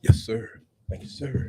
Yes, sir. Thank you, sir.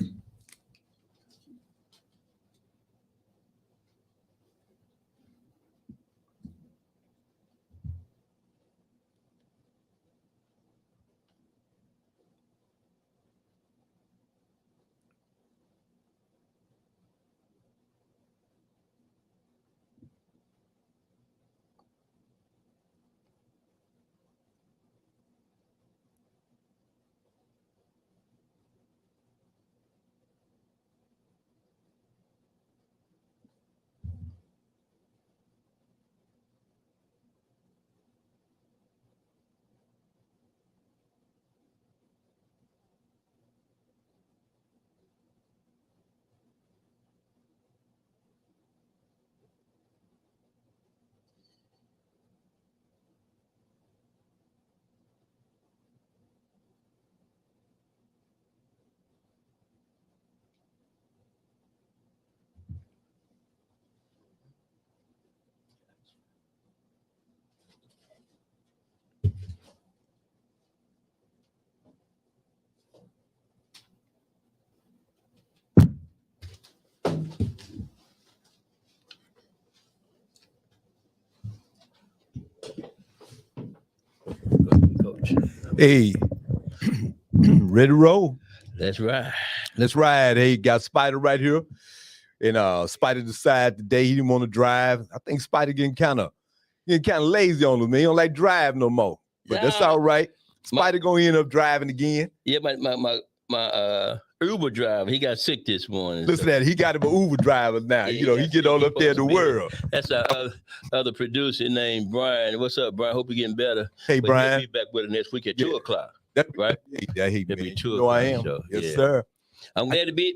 Coach. Hey, ready to roll? That's right. Let's ride. Hey, got Spider right here. And Spider decided today he didn't want to drive. I think Spider getting kind of lazy on him, man. He don't like drive no more. But that's all right. Spider gonna end up driving again. Yeah, my Uber driver, he got sick this morning. Listen to that. He got him an Uber driver now. Yeah, he get all up there in the world. That's our other producer named Brian. What's up, Brian? Hope you're getting better. Hey, But Brian. He'll be back with us next week at 2 o'clock. Right? Yeah, he It'll be man. 2 You know I o'clock am. show. Yes, Yeah. sir. I'm glad to be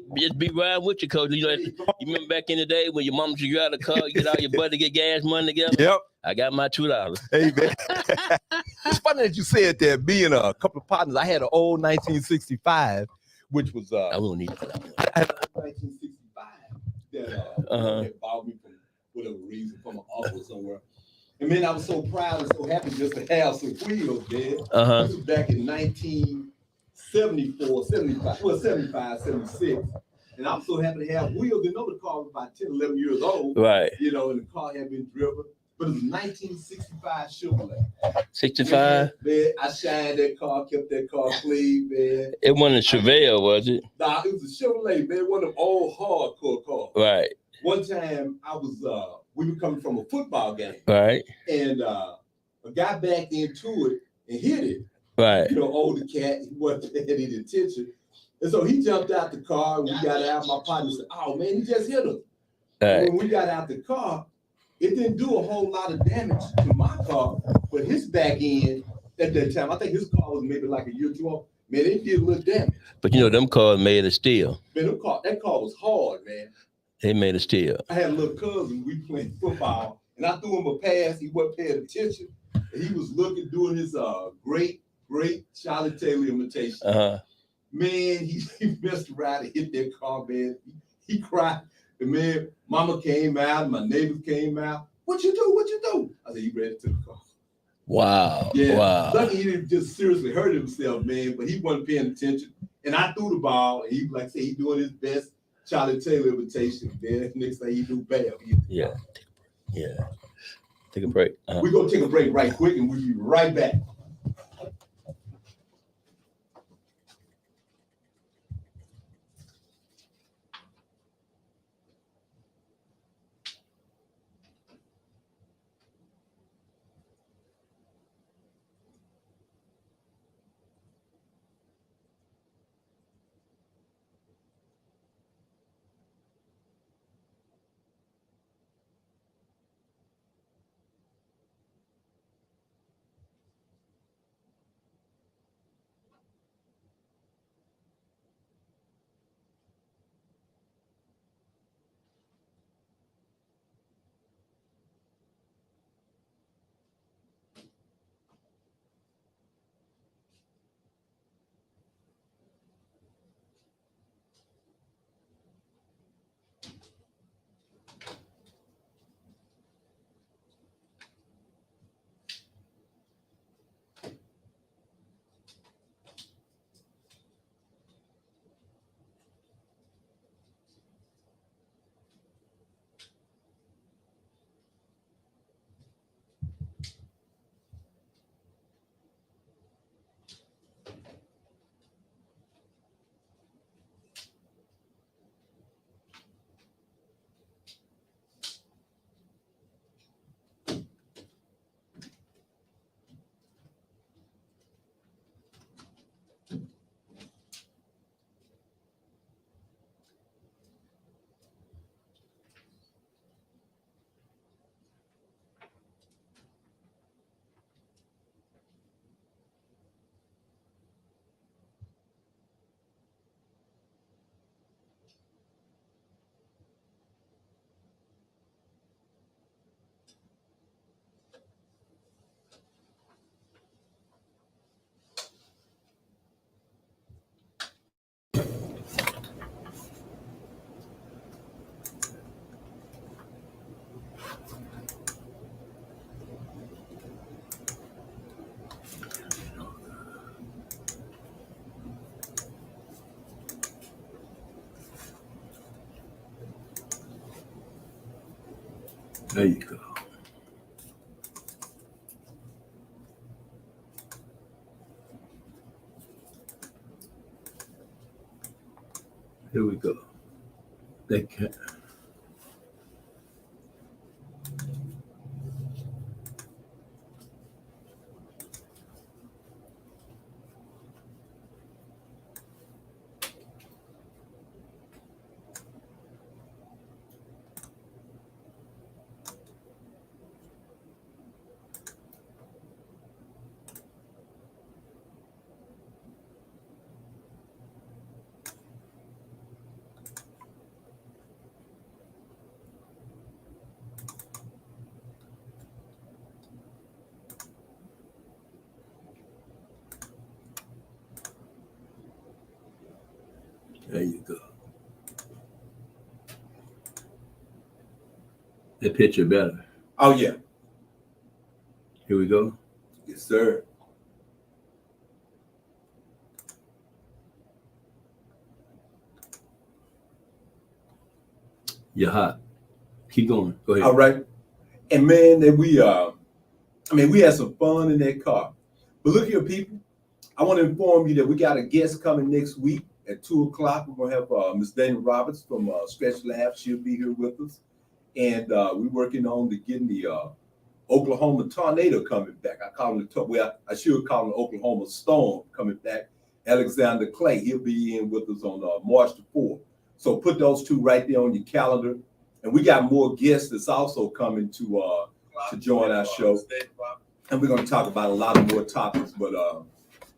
riding with you, Coach. You remember back in the day when your mom took you out of the car, you get all your buddy to get gas money together? Yep. I got my $2. Hey, man. It's funny that you said that. Being a couple of partners, I had an old 1965, which was I don't need that. I had a 1965 that had bought me for whatever reason from an uncle somewhere. And man, I was so proud and so happy just to have some wheels, man. This was back in 1974, 75, 76. And I'm so happy to have wheels. You know, the car was about 10, 11 years old. Right. And the car had been driven. But it was 1965 Chevrolet. 65? Man, I shined that car, kept that car clean, man. It wasn't a Chevelle, was it? Nah, it was a Chevrolet, man. One of them old hardcore cars. Right. One time we were coming from a football game. Right. And a guy backed into it and hit it. Right. Older cat, he wasn't paying any attention. And so he jumped out the car and we got out. My partner said, "Oh man, he just hit us." Right. When we got out the car, it didn't do a whole lot of damage to my car, but his back end at that time, I think his car was maybe like a year or two old. Man, it did a little damage. But them cars made of steel. Man, that car was hard, man. They made of steel. I had a little cousin, we played football, and I threw him a pass. He wasn't paying attention. And he was doing his great Charlie Taylor imitation. Man, he messed around and hit that car, man. He cried. And man, mama came out, my neighbors came out. What you do? I said, he ran into the car. Wow. Yeah. Wow. Lucky he didn't just seriously hurt himself, man, but he wasn't paying attention. And I threw the ball, and he, like I said, he doing his best Charlie Taylor imitation, man. Next thing he do bad. Yeah. Take a break. We're going to take a break right quick, and we'll be right back. There you go. Here we go. That can. There you go. That picture better. Oh, yeah. Here we go. Yes, sir. You're hot. Keep going. Go ahead. All right. And man, that we had some fun in that car. But look here, people. I want to inform you that we got a guest coming next week at 2:00. We're gonna have Miss Dana Roberts from Stretch Lab. She'll be here with us, and we're working on getting the Oklahoma tornado coming back. I call it I should call it Oklahoma storm coming back. Alexander Clay, he'll be in with us on March the 4th. So put those two right there on your calendar. And we got more guests that's also coming to join our show. And we're going to talk about a lot of more topics. But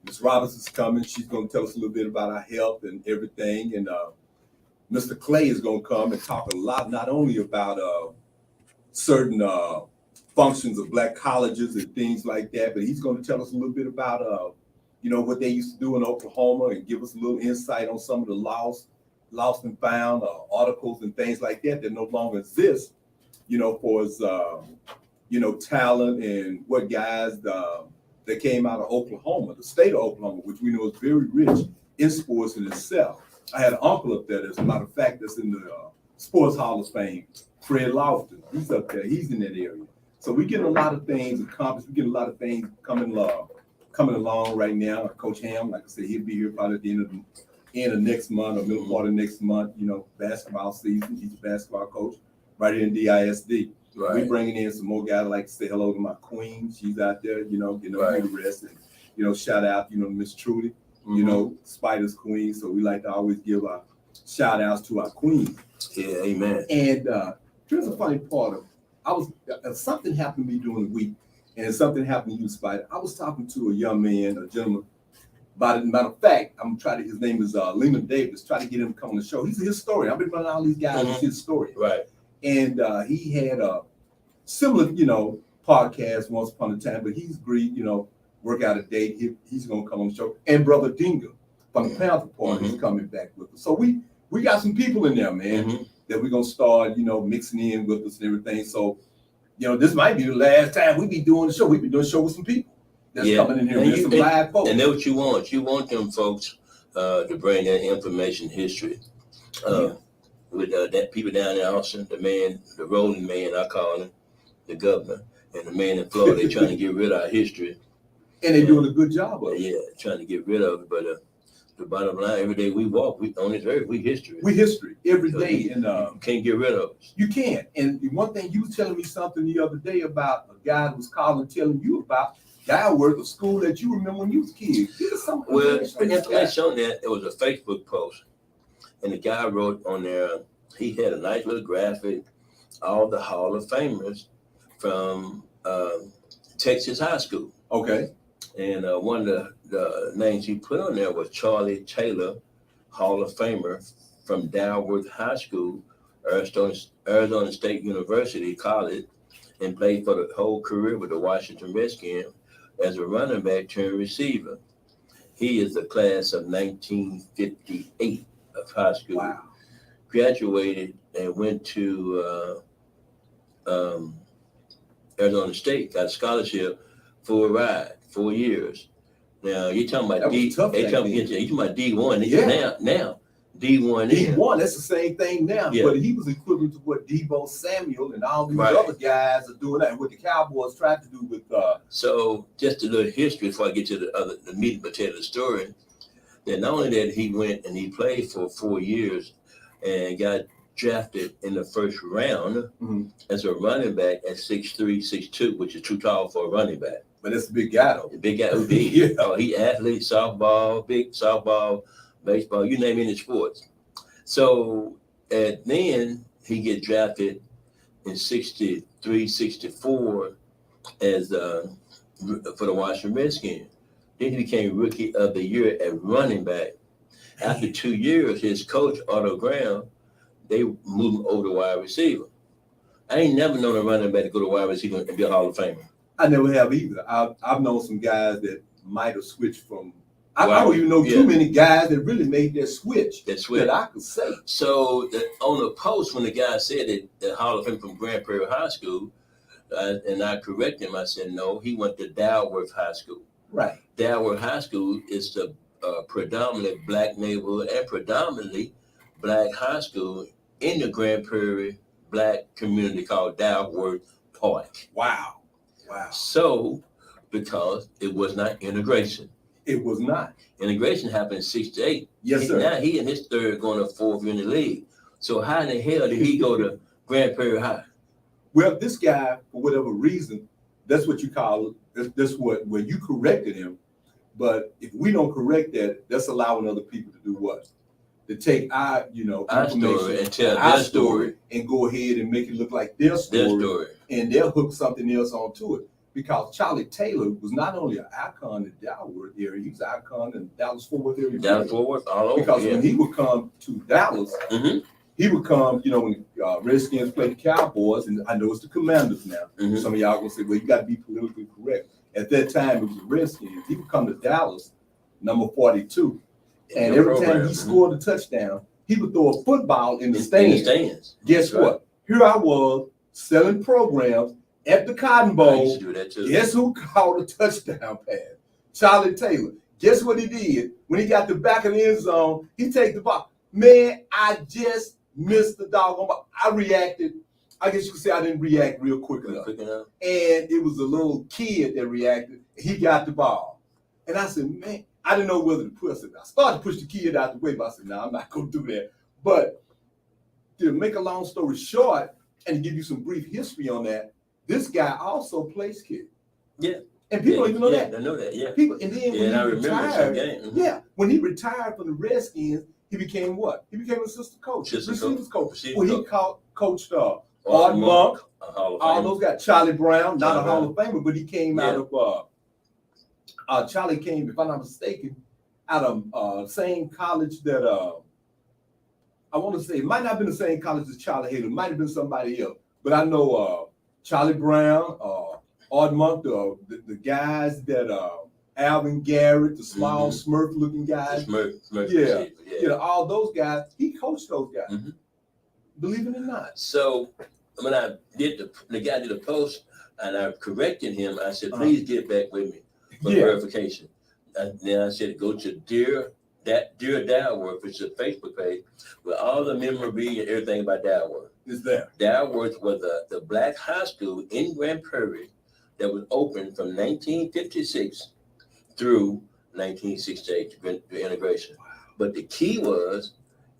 Ms. Roberts is coming. She's going to tell us a little bit about our health and everything. And Mr. Clay is going to come and talk a lot, not only about certain functions of Black colleges and things like that, but he's going to tell us a little bit about, what they used to do in Oklahoma and give us a little insight on some of the lost and found articles and things like that no longer exist, for his, talent and what guys that came out of Oklahoma, the state of Oklahoma, which we know is very rich in sports in itself. I had an uncle up there, as a matter of fact, that's in the Sports Hall of Fame, Fred Lofton. He's up there. He's in that area. So we're getting a lot of things accomplished. We're getting a lot of things coming along right now. Coach Ham, like I said, he'll be here probably at the end of next month or middle part of next month, basketball season. He's a basketball coach right here in DISD. Right. We're bringing in some more guys. I'd like to say hello to my queen. She's out there, getting her rest. And, shout out, Miss Trudy, Spider's queen. So we like to always give our shout outs to our queen. Yeah, amen. And here's a funny part of something happened to me during the week, and something happened to you, Spider. I was talking to a young man, a gentleman. Matter of fact, his name is Lehman Davis, try to get him to come on the show. He's a historian. I've been running all these guys as historian. Right. And he had a similar, podcast once upon a time, but he's agreed, work out a date. He's going to come on the show. And Brother Dinga from the Panther Party is coming back with us. So we got some people in there, man, that we're going to start, mixing in with us and everything. So, this might be the last time we be doing the show. We've been doing the show with some people that's coming in here. And some live folks. And that's what you want. You want them folks to bring that information history. With that people down in Austin, the rolling man, I call him, the governor, and the man in Florida, they're trying to get rid of our history. And they're doing a good job of it. Yeah, trying to get rid of it. But the bottom line, every day we walk, on this earth, we history. We history every day. And you can't get rid of us. You can't. And one thing, you was telling me something the other day about a guy who was calling telling you about guy worth of school that you remember when you was a kid. Well, the information on that, it was a Facebook post. And the guy wrote on there, he had a nice little graphic, all the Hall of Famers from Texas High School. Okay. And one of the names he put on there was Charlie Taylor, Hall of Famer from Dalworth High School, Arizona State University College, and played for the whole career with the Washington Redskins as a running back turned receiver. He is the class of 1958 of high school. Wow. Graduated and went to Arizona State, got a scholarship for a ride, 4 years. Now you're talking about D1. Yeah. Now D1 D1, that's the same thing now. Yeah. But he was equivalent to what Debo Samuel and all these other guys are doing that, and what the Cowboys tried to do with. So just a little history before I get to the meat and potato of the story. That not only that he went and he played for 4 years and got drafted in the first round as a running back at 6'3", 6'2", which is too tall for a running back. But that's a big guy though. A big guy who did. Yeah. Oh, he athlete, softball, big softball, baseball, you name any sports. So and then he get drafted in 63, 64 as for the Washington Redskins. Then he became Rookie of the Year at running back. After 2 years, his coach, Otto Graham, they moved him over to wide receiver. I ain't never known a running back to go to wide receiver and be a Hall of Famer. I never have either. I've known some guys that might have switched from. I don't even know too many guys that really made that switch. That I could say. So on the post, when the guy said that the Hall of Fame from Grand Prairie High School, and I corrected him, I said no, he went to Dalworth High School. Right. Dalworth High School is the predominantly black neighborhood and predominantly black high school in the Grand Prairie black community called Dalworth Park. Wow. So, because it was not integration. It was not. Integration happened in 68. Yes, sir. Now he in his third going to fourth year in the league. So how in the hell did he go to Grand Prairie High? Well, this guy, for whatever reason, that's what you call it. That's where you corrected him. But if we don't correct that, that's allowing other people to do what? To take our story and tell their story and go ahead and make it look like their story. And they'll hook something else onto it. Because Charlie Taylor was not only an icon in the Dallas area, he was an icon in Dallas-Fort Worth area. Dallas-Fort Worth, all over. Because when he would come to Dallas, he would come, when the Redskins played the Cowboys, and I know it's the Commanders now. Some of y'all gonna say, well, you got to be politically correct. At that time, it was the Redskins. He would come to Dallas, number 42. And every time he scored a touchdown, he would throw a football in the stands. Guess what? Here I was selling programs at the Cotton Bowl. Guess who called a touchdown pass? Charlie Taylor. Guess what he did? When he got the back of the end zone, he take the ball. Man, I just missed the doggone ball. I reacted. I guess you could say I didn't react real quick enough. And it was a little kid that reacted. He got the ball. And I said, man, I didn't know whether to push it. I started to push the kid out the way, but I said, no, I'm not going to do that. But to make a long story short and to give you some brief history on that, this guy also plays kick. Yeah. And people don't even know that. I know that, yeah. People, and then when he retired, when he retired from the Redskins, he became what? He became an assistant coach, receivers coach. Well, he coached Art Monk, all those guys. Charlie Brown, not a Hall of Famer, but he came out of Charlie came, if I'm not mistaken, out of same college that I want to say it might not have been the same college as Charlie Hayden, it might have been somebody else, but I know Charlie Brown, Art Monk, the guys that Alvin Garrett, the small Smurf looking guys. Smurf, all those guys, he coached those guys. Believe it or not. So when I did the guy did a post and I corrected him, I said, please get back with me for verification. And then I said, go to Dear Dalworth, which is a Facebook page with all the memorabilia and everything about Dalworth. Is there? Dalworth was the black high school in Grand Prairie that was open from 1956 through 1968 to integration. Wow. But the key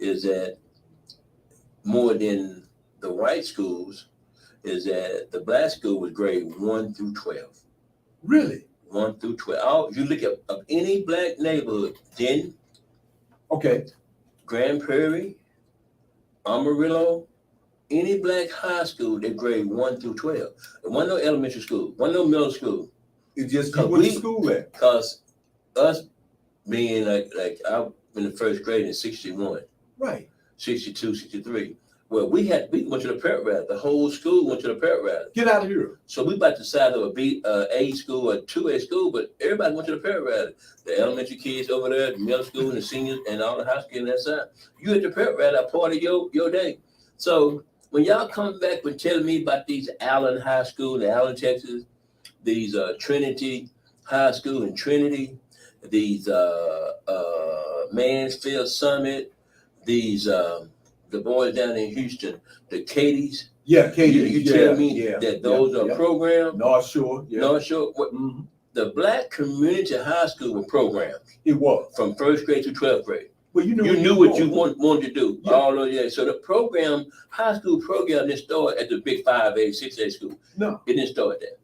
is that more than the white schools, is that the black school was grade 1 through 12. Really? 1 through 12. You look at any black neighborhood, then Grand Prairie, Amarillo, any black high school, they grade 1 through 12. There wasn't no elementary school, wasn't no middle school. It's just you went to school at. Because us being like I in the first grade in 61. Right. 62, 63. Well, we went to the prep rally. The whole school went to the prep rally. Get out of here. So we about to decide of a school or 2A school, but everybody went to the prep rally. The elementary kids over there, the middle school and the seniors and all the high school on that side. You at the prep rally, a part of your day. So when y'all come back and telling me about these Allen High School in Allen, Texas, these Trinity High School in Trinity, these Mansfield Summit, these the boys down in Houston, the Katie's. Yeah, Katie. You tell me that those are programs? North Shore. Yeah. North Shore. The Black Community High School were programs. It was from 1st grade to 12th grade. Well, you knew what you wanted to do. Yeah. All of that. So the program, high school program, didn't start at the big 5A, 6A school. No, it didn't start there.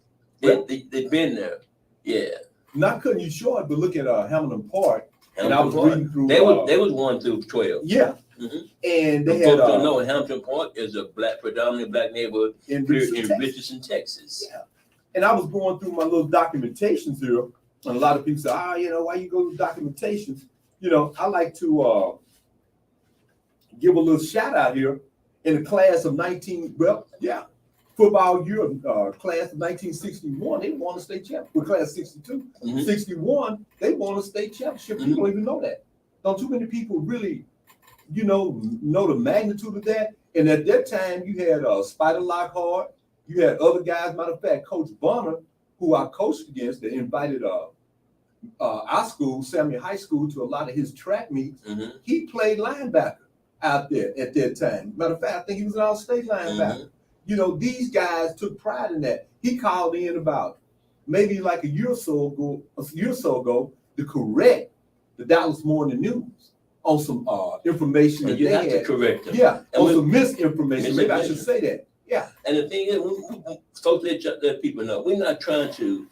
They've been there. Yeah. Not cutting you short, but look at Hamilton Park. Hamilton and I was Park. reading through. They was 1 through 12. Yeah. And they had. Folks don't know Hamilton Park is a predominantly black neighborhood in Richardson, Texas. Yeah. And I was going through my little documentations here, and a lot of people say, why you go to documentations? I like to give a little shout out here in the class of football year, class of 1961, they won a state championship. With class 62, 61, they won a state championship. People don't even know that. Don't too many people really, know the magnitude of that. And at that time, you had Spider Lockhart, you had other guys. Matter of fact, Coach Bonner, who I coached against, that invited our school, Samuel High School, to a lot of his track meets. He played linebacker out there at that time. Matter of fact, I think he was an all-state linebacker. These guys took pride in that. He called in about maybe like a year or so ago to correct the Dallas Morning News on some information that you they have had. to correct them. Yeah, on some misinformation. Maybe I should say that. Yeah. And the thing is, folks, let people know, we're not trying to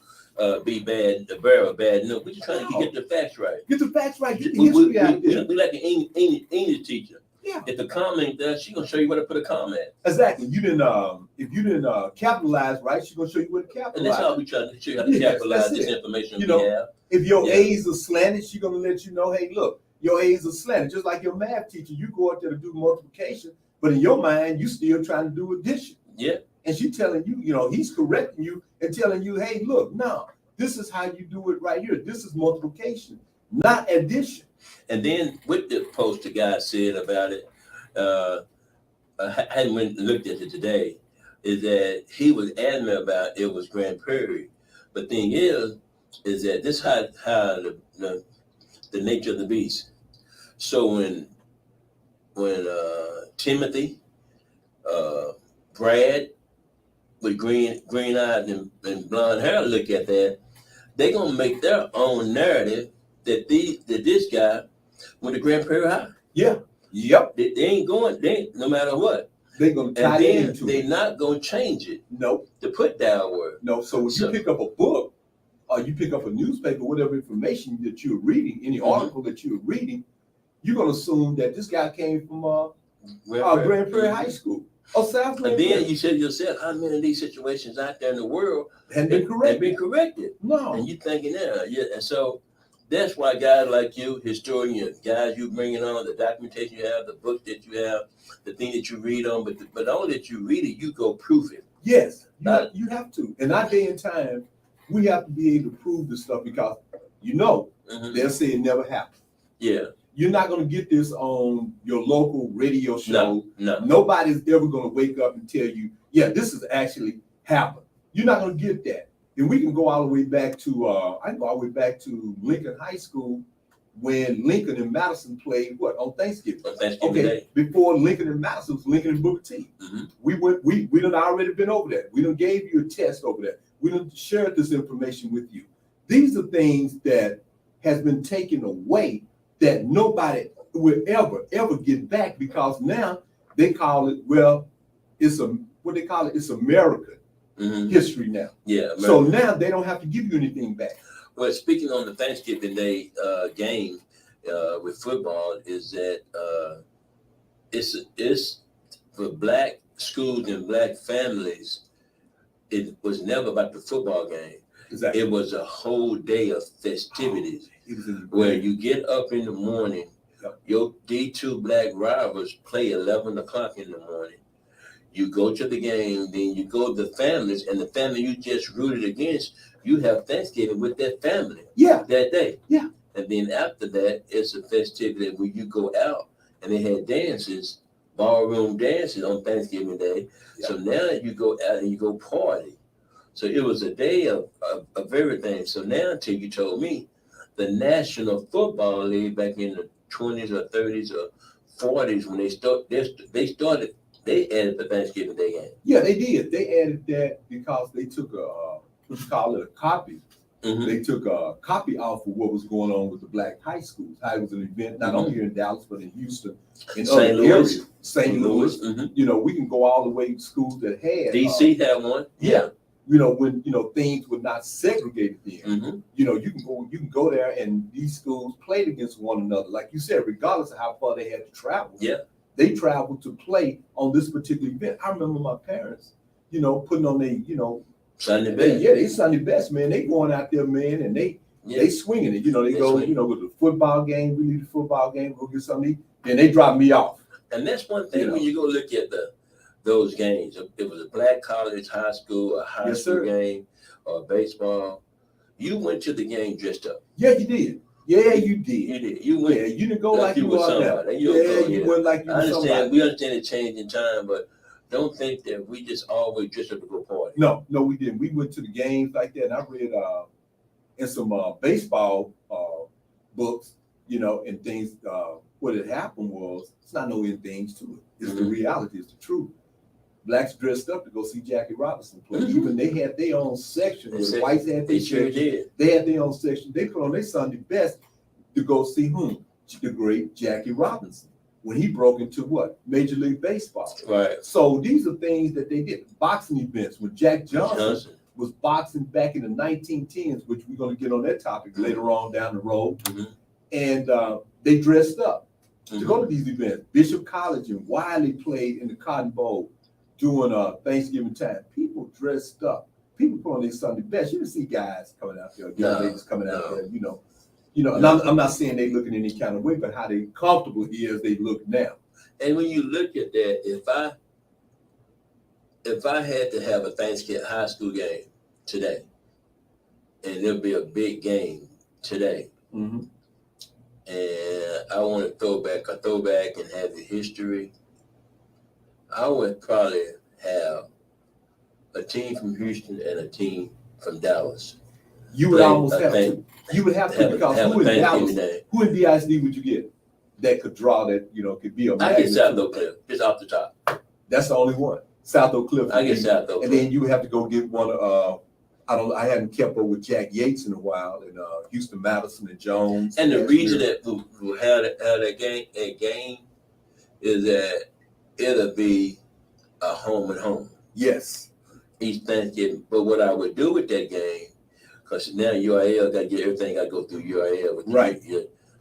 be bad, bear a bad news. We're just trying to get the facts right. Get the facts right. Get the history out there. We like an English teacher. Yeah. If the comment does, she's gonna show you where to put a comment. Exactly. If you didn't capitalize right, she's gonna show you where to capitalize. And that's how we try to show you how to capitalize this information we have. If your A's are slanted, she's gonna let you know, hey, look, your A's are slanted. Just like your math teacher, you go out there to do multiplication, but in your mind, you still trying to do addition. Yeah. And she's telling you, he's correcting you and telling you, hey, look, no, this is how you do it right here. This is multiplication, not addition. And then with the post the guy said about it, I hadn't went and looked at it today, is that he was adamant about it was Grand Prairie. But thing is that this how the nature of the beast. So when Timothy, Brad with green eyes and blonde hair look at that, they're gonna make their own narrative that this guy went to Grand Prairie High. Yeah. Yep. They ain't going, no matter what. They're gonna tie into it. They're not gonna change it. Nope. To put down word. No. So when you pick up a book or you pick up a newspaper, whatever information that you're reading, any article that you're reading, you're gonna assume that this guy came from Grand Prairie High School. Or South Grand Prairie. And then you said yourself, how many of these situations out there in the world have been corrected? No. And you thinking, and so that's why guys like you, historians, guys you bringing on, the documentation you have, the books that you have, the thing that you read on, but all that you read it, you go prove it. Yes, you have to. In our day and time, we have to be able to prove this stuff because they'll say it never happened. Yeah. You're not going to get this on your local radio show. No. Nobody's ever going to wake up and tell you, this is actually happened. You're not going to get that. And we can go all the way back to, I can go all the way back to Lincoln High School when Lincoln and Madison played on Thanksgiving. On Thanksgiving Day. Before Lincoln and Madison was Lincoln and Booker T. We done already been over that. We done gave you a test over that. We done shared this information with you. These are things that has been taken away that nobody will ever get back because now they call it, it's American history now. Yeah. American. So now they don't have to give you anything back. Well, speaking on the Thanksgiving Day game with football is that it's for black schools and black families, it was never about the football game. Exactly. It was a whole day of festivities where you get up in the morning, your D2 black rivals play 11 o'clock in the morning. You go to the game, then you go to the families, and the family you just rooted against, you have Thanksgiving with that family that day. Yeah. And then after that, it's a festivity where you go out, and they had dances, ballroom dances on Thanksgiving Day. Yeah. So now you go out and you go party. So it was a day of everything. So now until you told me, the National Football League back in the 20s or 30s or 40s when they started. They added the Thanksgiving Day game. Yeah, they did. They added that because they took what you call it, a copy. Mm-hmm. They took a copy off of what was going on with the black high schools. How it was an event, not only here in Dallas, but in Houston, in other areas. St. Louis. Mm-hmm. You know, we can go all the way to schools that had. DC had one. Yeah. You know, when, you know, things were not segregated then. Mm-hmm. You know, you can go there and these schools played against one another. Like you said, regardless of how far they had to travel. Yeah. They traveled to play on this particular event. I remember my parents, you know, putting on their, you know, Sunday best. Yeah, they Sunday best, man. They going out there, man, and they swinging it. You know, they go, swing. You know, with the football game, we leave the football game, go get something to eat, then they drop me off. And that's one thing when you go look at those games. It was a black college, high school, a high school game, or baseball. You went to the game dressed up. Yeah, you did. Yeah, you did. You did. You went. Yeah, you didn't go like you were somebody. You went like you were somebody. We understand the change in time, but don't think that we just always dressed up to go party. No, we didn't. We went to the games like that, and I read in some baseball books, you know, and things. What had happened was it's not no things to it. It's the reality. It's the truth. Blacks dressed up to go see Jackie Robinson play. Mm-hmm. Even they had their own section. The whites had their section. They had their own section. They put on their Sunday best to go see whom? The great Jackie Robinson. When he broke into what? Major League Baseball. Right. So these are things that they did. Boxing events. When Jack Johnson was boxing back in the 1910s, which we're going to get on that topic later on down the road. Mm-hmm. And they dressed up to go to these events. Bishop College and Wiley played in the Cotton Bowl during Thanksgiving time. People dressed up. People put on their Sunday best. You didn't see guys coming out there, ladies coming out there, you know. And I'm not saying they look in any kind of way, but how they comfortable here as they look now. And when you look at that, if I had to have a Thanksgiving high school game today, and there'll be a big game today, and I want to throw back and have the history, I would probably have a team from Houston and a team from Dallas. You would almost have to. You would have to because who in Dallas, who in DISD would you get that could draw that, you know, could be a I get South Oak Cliff, just off the top. That's the only one. South Oak Cliff. I get South Oak Cliff. And then you would have to go get one I hadn't kept up with Jack Yates in a while, and Houston Madison and Jones. And the reason that we had that game is that it'll be a home and home. Yes. Each Thanksgiving. But what I would do with that game, because now URL got to get everything got to go through URL. With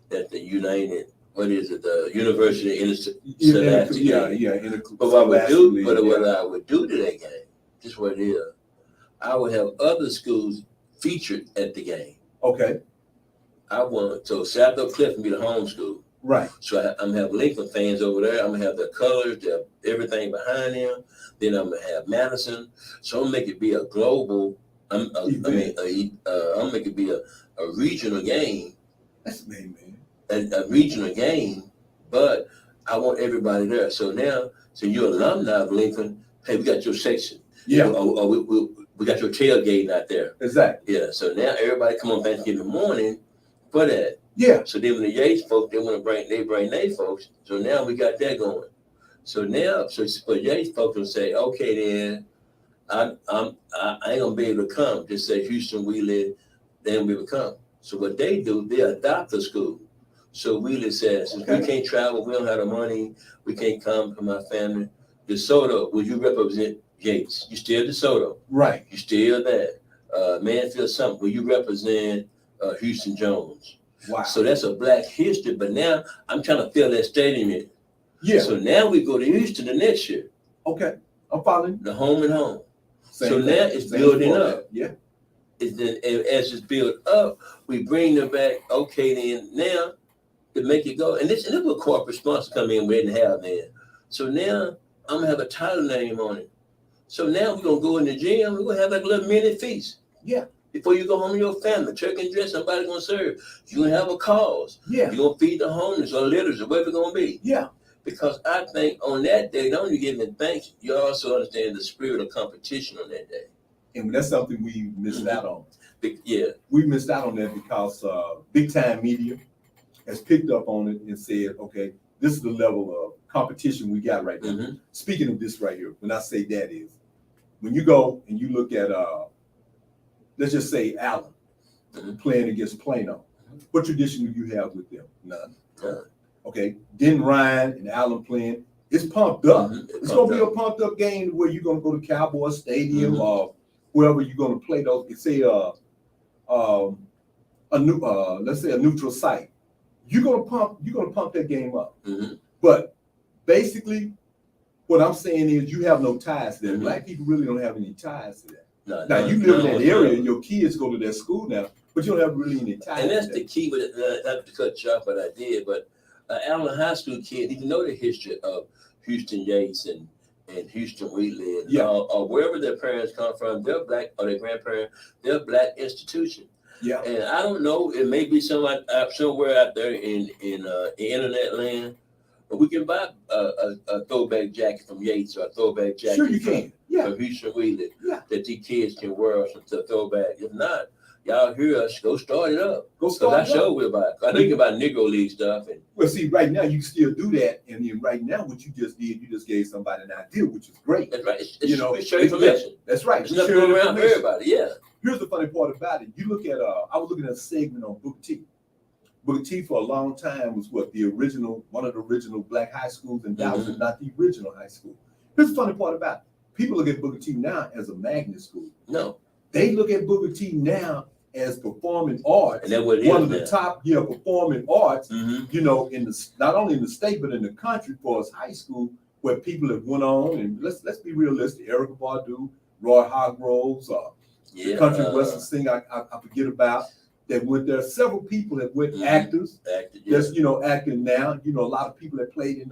that's the United, what is it, the University Interscholastic game. But what I would do to that game, just what it is, I would have other schools featured at the game. Okay. So South Oak Cliff can be the home school. Right. So I'm gonna have Lincoln fans over there. I'm gonna have the colors, everything behind them. Then I'm gonna have Madison. So I'm gonna make it be a global. I'm gonna make it be a regional game. That's amazing, man. A regional game, but I want everybody there. So now, you're alumni of Lincoln. Hey, we got your section. Yeah. We got your tailgate out there. Exactly. Yeah. So now everybody come on Thanksgiving morning for that. Yeah. So then when the Yates folks, they bring their folks. So now we got that going. So now, for Yates folks will say, okay, then I ain't gonna be able to come. Just say Houston, Wheeler, they don't be able to come. So what they do, they adopt a school. So Wheeler says, since we can't travel, we don't have the money, we can't come from my family. DeSoto, will you represent Yates? You still DeSoto. Right. You still that. Manfield something, will you represent Houston Jones? Wow. So that's a black history, but now I'm trying to fill that stadium in. Yeah. So now we go to Houston the next year. Okay. I'm following. The home and home. So now it's building up. Yeah. As it's built up, we bring them back. Okay, then now to make it go. And this was corporate sponsor come in, we didn't have then. So now I'm gonna have a title name on it. So now we're gonna go in the gym, we're gonna have like a little mini feast. Yeah. Before you go home to your family, turkey and dress, somebody's gonna serve. You're gonna have a cause. Yeah. You're gonna feed the homeless or litters or whatever it's gonna be. Yeah. Because I think on that day, not only giving thanks, you also understand the spirit of competition on that day. And that's something we missed out on. Yeah. We missed out on that because big time media has picked up on it and said, okay, this is the level of competition we got right now. Mm-hmm. Speaking of this right here, when I say that is, when you go and you look at, let's just say Allen playing against Plano, what tradition do you have with them? None. Okay, then Ryan and Allen playing, it's pumped up. It's gonna be a pumped up game where you're gonna go to Cowboy Stadium or wherever you're gonna play those. It's let's say a neutral site. You're gonna pump that game up. But basically, what I'm saying is you have no ties to that. Black people really don't have any ties to that. Now you live in that area, and your kids go to that school now, but you don't have really any ties. And that's the key with it. Not to cut you off, but I did. But Allen High School kid, he know the history of Houston Yates and Houston Wheatley, or wherever their parents come from. They're black, or their grandparents. They're a black institution. Yeah. And I don't know. It may be somewhere out there in internet land. But we can buy a throwback jacket from Yates or a throwback jacket from Houston Wheatley that these kids can wear to throwback. If not, y'all hear us, go start it up. I show we about. I think about Negro League stuff. Well, see, right now you can still do that, and then right now what you just did, you just gave somebody an idea, which is great. That's right. It's sharing information. That's right. It's nothing going around for everybody. Yeah. Here's the funny part about it. You look at I was looking at a segment on Booker T. Booker T for a long time was one of the original black high schools in Dallas, and not the original high school. Here's the funny part about it. People look at Booker T now as a magnet school. No. They look at Booker T now as performing arts. And that's what it one is of the now. top performing arts, you know, in the not only in the state but in the country for its high school, where people have went on and let's be realistic. Erykah Badu, Roy Hargroves, the country western singer I forget about. That went there. Several people that went actors. That's acting now. You know, a lot of people that played in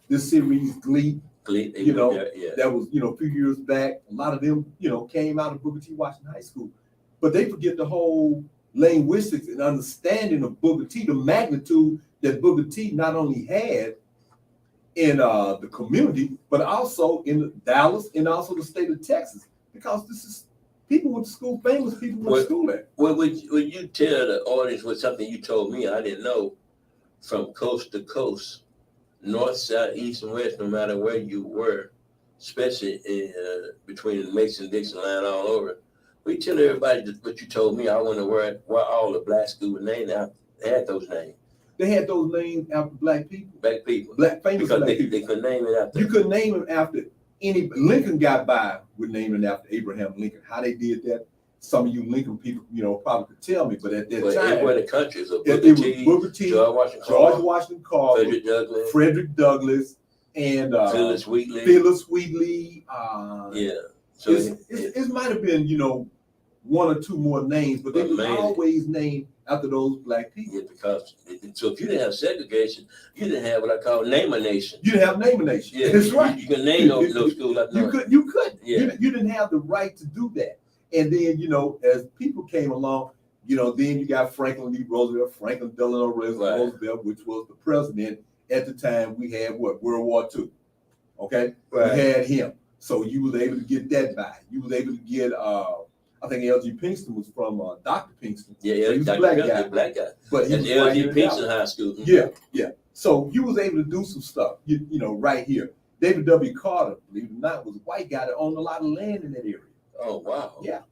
this series Glee. That was a few years back. A lot of them came out of Booker T. Washington High School, but they forget the whole linguistics and understanding of Booker T. The magnitude that Booker T. not only had in the community, but also in Dallas and also the state of Texas, because this is. People went to school, famous people went to school there. Well, would you tell the audience what something you told me I didn't know, from coast to coast, north, south, east, and west, no matter where you were, especially between the Mason-Dixon line all over. Will you tell everybody what you told me? I wonder where all the black schools were named after. They had those names. They had those names after black people. Black people. Famous because black people. They couldn't name it after. You couldn't name them after. Lincoln got by with naming after Abraham Lincoln. How they did that, some of you Lincoln people, probably could tell me. But at that time, everywhere in the country, so it was Booker T, George Washington Carver, Frederick Douglass, and Phyllis Wheatley. So it might have been one or two more names, but they were always named after those black people. Yeah, because so if you didn't have segregation, you didn't have what I call name a nation. You didn't have name a nation. Yeah, that's right. You can name no school like that. You could. Yeah. You didn't have the right to do that. And then as people came along, then you got Franklin D. Roosevelt, Franklin Delano Roosevelt, which was the president at the time. We had World War II. Okay, we had him. So you was able to get that by. You was able to get I think L.G. Pinkston was from Dr. Pinkston. Yeah, so he was Dr. black guy. But he was L.G. Pinkston High School. Yeah. So you was able to do some stuff, right here. David W. Carter, believe it or not, was a white guy that owned a lot of land in that area. Oh, wow. Yeah,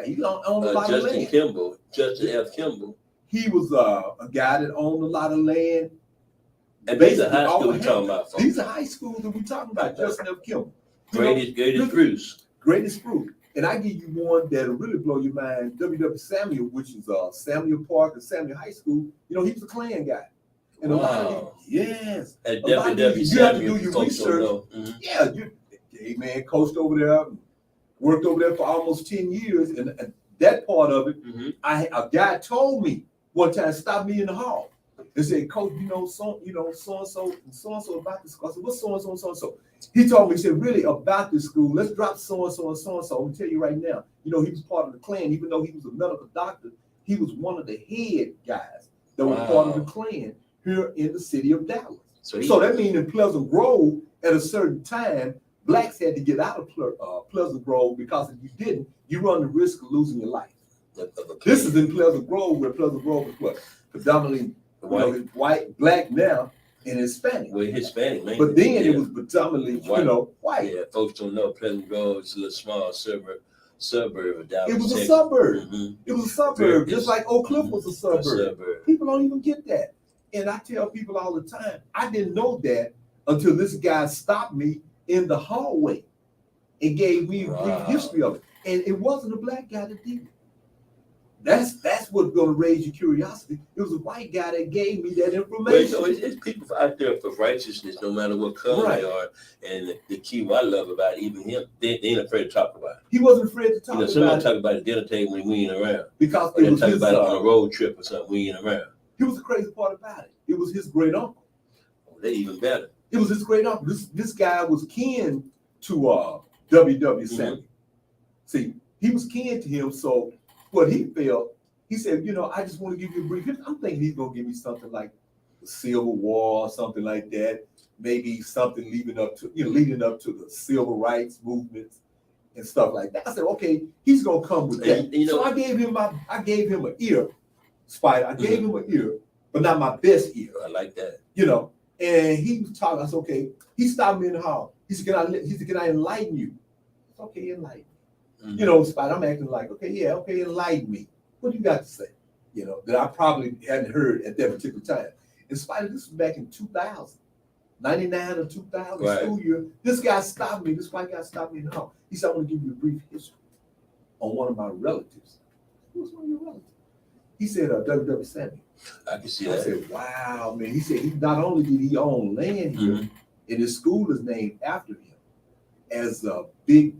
he owned a lot of land. Justin F. Kimball. He was a guy that owned a lot of land. And these are high schools we're talking about. These are high schools that we're talking about. Justin F. Kimball. Greatest fruit. And I give you one that'll really blow your mind. W.W. Samuel, which is Samuel Park and Samuel High School. He was a Klan guy. And a lot of yes. At W.W. You have to do your research. Yeah, man coached over there, worked over there for almost 10 years. And that part of it, a guy told me one time, stopped me in the hall and said, Coach, so-and-so about this school. I said, what's so-and-so and so-and-so? He told me, he said, really about this school, let's drop so-and-so and so-and-so. I'm gonna tell you right now, he was part of the Klan, even though he was a medical doctor, he was one of the head guys that was part of the Klan here in the city of Dallas. So that means in Pleasant Grove, at a certain time, blacks had to get out of Pleasant Grove, because if you didn't, you run the risk of losing your life. This is in Pleasant Grove, where Pleasant Grove is what? Predominantly white, black now, and Hispanic. Well, Hispanic, man. But then it was predominantly, white. Yeah, folks don't know Pleasant Grove is a little small suburb of Dallas. It was Texas. a suburb. Mm-hmm. It was a suburb, just like Oak Cliff was a suburb. People don't even get that. And I tell people all the time, I didn't know that until this guy stopped me in the hallway and gave me a brief history of it. And it wasn't a black guy that did it. That's what's going to raise your curiosity. It was a white guy that gave me that information. Well, it's people out there for righteousness, no matter what color they are. And the key what I love about even him, they ain't afraid to talk about it. He wasn't afraid to talk about it. Someone talk about the dinner table when we ain't around. Because it was talk about it on a road trip or something, we ain't around. He was the crazy part about it. It was his great uncle. Oh, they even better. It was his great uncle. This guy was kin to W.W. Samuel. See, he was kin to him, so what he felt, he said, I just want to give you a brief history. I'm thinking he's going to give me something like the Civil War or something like that. Maybe something leading up to the civil rights movements and stuff like that. I said, okay, he's going to come with that. So I gave him an ear, Spider. I gave him an ear, but not my best ear. I like that. And he was talking. I said, okay. He stopped me in the hall. He said, can I enlighten you? I said, okay, enlighten me. Mm-hmm. Spider, I'm acting like, okay, enlighten me. What do you got to say? That I probably hadn't heard at that particular time. In spite of this was back in 2000, 99 or 2000 school year. This white guy stopped me in the hall. He said, I want to give you a brief history on one of my relatives. Who's one of your relatives? He said, W.W. Samuel. I can see that. I said, wow, man. He said, not only did he own land here, and his school is named after him as a big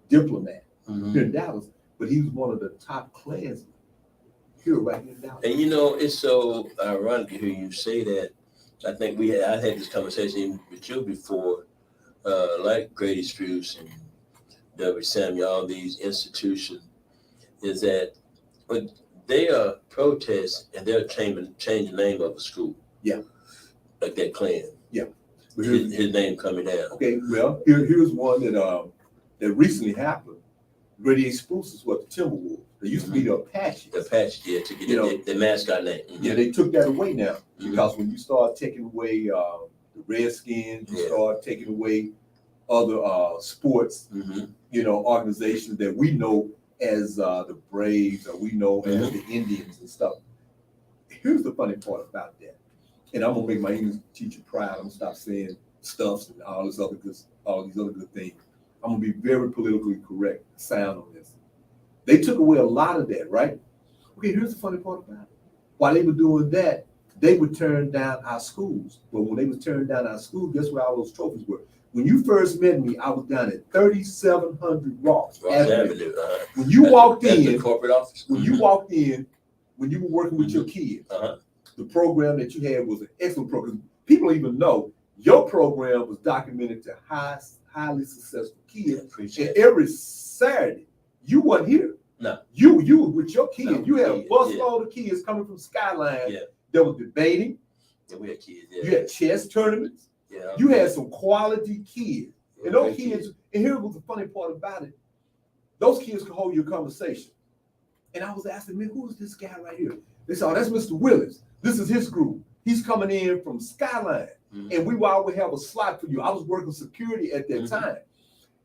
diplomat here in Dallas, but he was one of the top Klansmen here right here in Dallas. And it's so ironic to hear you say that. I think I had this conversation with you before, like Grady Spruce and W. Samuel, all these institutions, is that when they are protests and they're changing the name of a school. Yeah. Like that Klan. Yeah. His name coming down. Okay, well, here's one that recently happened. Grady Spruce is what the Timberwolves. They used to be the Apaches. The Apaches, yeah, to get the mascot name. Mm-hmm. Yeah, they took that away now because when you start taking away the Redskins, you start taking away other sports, organizations that we know as the Braves or we know as the Indians and stuff. Here's the funny part about that, and I'm gonna make my English teacher proud. I'm gonna stop saying stuffs and all these other good things. I'm gonna be very politically correct, sound on this. They took away a lot of that, right? Okay, here's the funny part about it. While they were doing that, they would turn down our schools. But when they would turn down our schools, guess where all those trophies were? When you first met me, I was down at 3700 Ross Avenue. When you walked in, the corporate office. When you walked in, when you were working with your kids, the program that you had was an excellent program. People don't even know your program was documented to highly successful kids. And every Saturday, you weren't here. No. You were with your kids. No, you had a busload of kids coming from Skyline that was debating. Yeah, we had kids. You had chess tournaments. Yeah, you had some quality kids. And those kids, and here was the funny part about it. Those kids could hold your conversation. And I was asking, man, who is this guy right here? They said, oh, that's Mr. Williams. This is his group. He's coming in from Skyline. And we would always have a slot for you. I was working security at that time.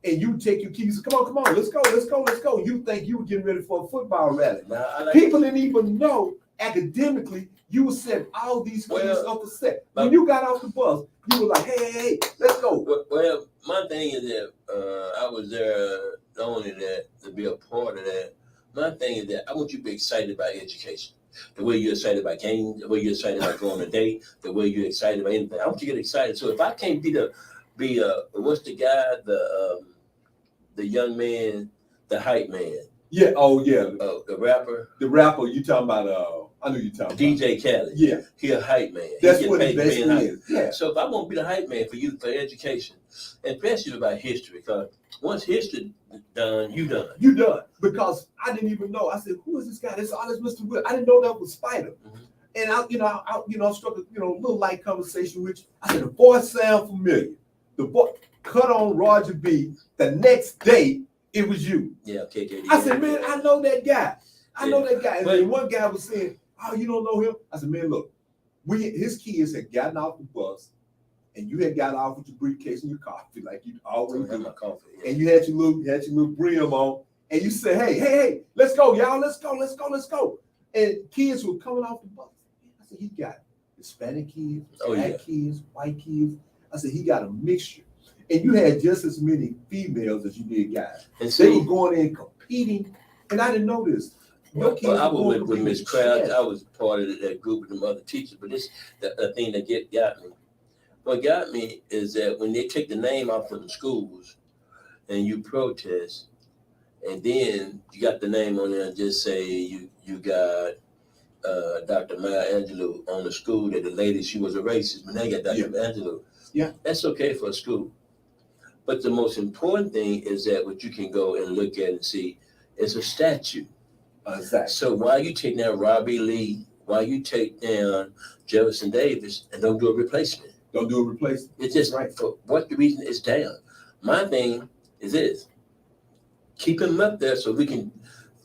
And you take your keys, come on, let's go. You think you were getting ready for a football rally. People didn't even know academically you were setting all these kids up to set. When you got off the bus, you were like, hey, let's go. Well, my thing is that I was there not only that to be a part of that. My thing is that I want you to be excited about education. The way you're excited about games, the way you're excited about going on a date, the way you're excited about anything. I want you to get excited. So if I can't be what's the guy, the young man, the hype man. Yeah. Oh, yeah. The rapper. The rapper. You talking about? I know you talking DJ about. Khaled. Yeah. He a hype man. That's what he basically is. Yeah. So if I want to be the hype man for you for education, and especially about history, because once history done, you done. You done. Because I didn't even know. I said, who is this guy? That's Mr. Will. I didn't know that was Spider. And I struck a little light conversation with you. I said, the voice sound familiar. The voice cut on Roger B. The next day, it was you. Yeah, KKD. I said, man, I know that guy. And then one guy was saying, oh, you don't know him? I said, man, look, his kids had gotten off the bus, and you had got off with your briefcase and your coffee, like you always do. My coffee, yeah. And you had your little brim on, and you said, hey, let's go, y'all, let's go. And kids were coming off the bus. I said, he got Hispanic kids, black kids, white kids. I said, he got a mixture. And you had just as many females as you did guys. And they were going in competing, and I didn't know this. Well, I was with Miss Krause. I was part of that group with the other teachers, but this the thing that got me. What got me is that when they take the name off of the schools and you protest, and then you got the name on there and just say you got Dr. Maya Angelou on the school, that the lady, she was a racist, but now you got Dr. Angelou. Yeah. That's okay for a school. But the most important thing is that what you can go and look at and see is a statue. Exactly. So why you take down Robbie Lee, why you take down Jefferson Davis and don't do a replacement? Don't do a replacement. It's just right. For what the reason it's down. My thing is this: keep him up there so we can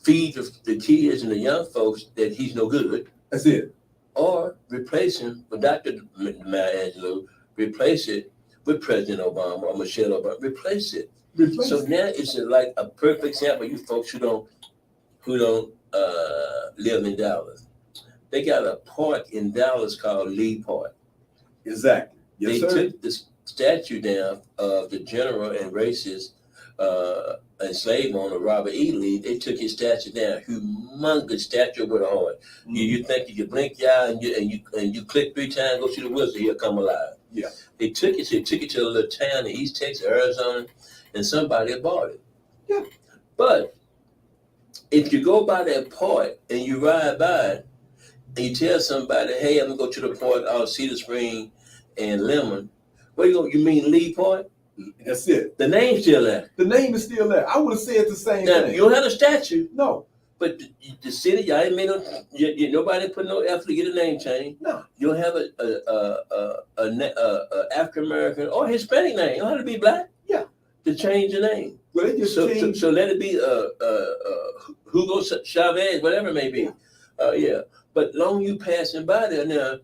feed the kids and the young folks that he's no good. That's it. Or replace him with Dr. Maya Angelou. Replace it with President Obama or Michelle Obama. Replace it. So now it's like a perfect example. You folks who don't live in Dallas. They got a park in Dallas called Lee Park. Exactly. Yes, they took the statue down of the general and racist enslaved owner Robert E. Lee. They took his statue down, humongous statue with a horn. Mm-hmm. You think you blink your eye and you click 3 times, go see the whistle, he'll come alive. Yeah. They took it to a little town in East Texas, Arizona, and somebody bought it. Yeah. But if you go by that part and you ride by it, and you tell somebody, hey, I'm gonna go to the park out Cedar Spring and Lemon, where you go? You mean Lee Park? That's it. The name's still there. The name is still there. I would have said the same thing. You don't have a statue. No. But the city, y'all ain't made nobody put no effort to get a name change. No. You don't have a African American or Hispanic name. You don't have to be black. Yeah. To change the name. Well, it just so let it be Hugo Chavez, whatever it may be. Yeah. But long you passing by there now,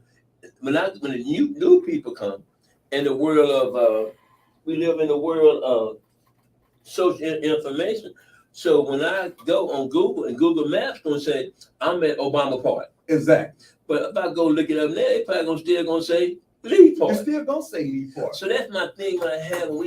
when the new people come, in the world of we live in the world of social information. So when I go on Google and Google Maps gonna say I'm at Obama Park. Exactly. But if I go look it up now, they probably still gonna say Lee Park. You're still gonna say Lee Park. So that's my thing when I have when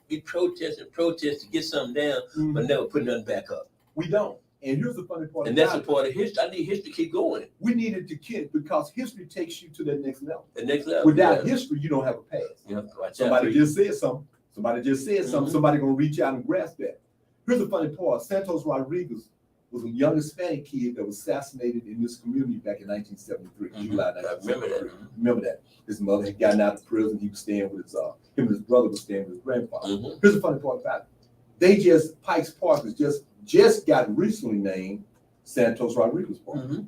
we protest to get something down, mm-hmm. but never put nothing back up. We don't. And here's the funny part. And that's a part of history. I need history to keep going. We needed to keep because history takes you to the next level. The next level. Without history, you don't have a past. Yeah, somebody just said something. Mm-hmm. Somebody gonna reach out and grasp that. Here's the funny part. Santos Rodriguez was a young Hispanic kid that was assassinated in this community back in 1973. Mm-hmm. July 1973. I remember that. Mm-hmm. Remember that. His mother had gotten out of prison. He was staying with his him and his brother was staying with his grandfather. Mm-hmm. Here's the funny part about it. Pikes Park is just got recently named Santos Rodriguez Park. Mm-hmm.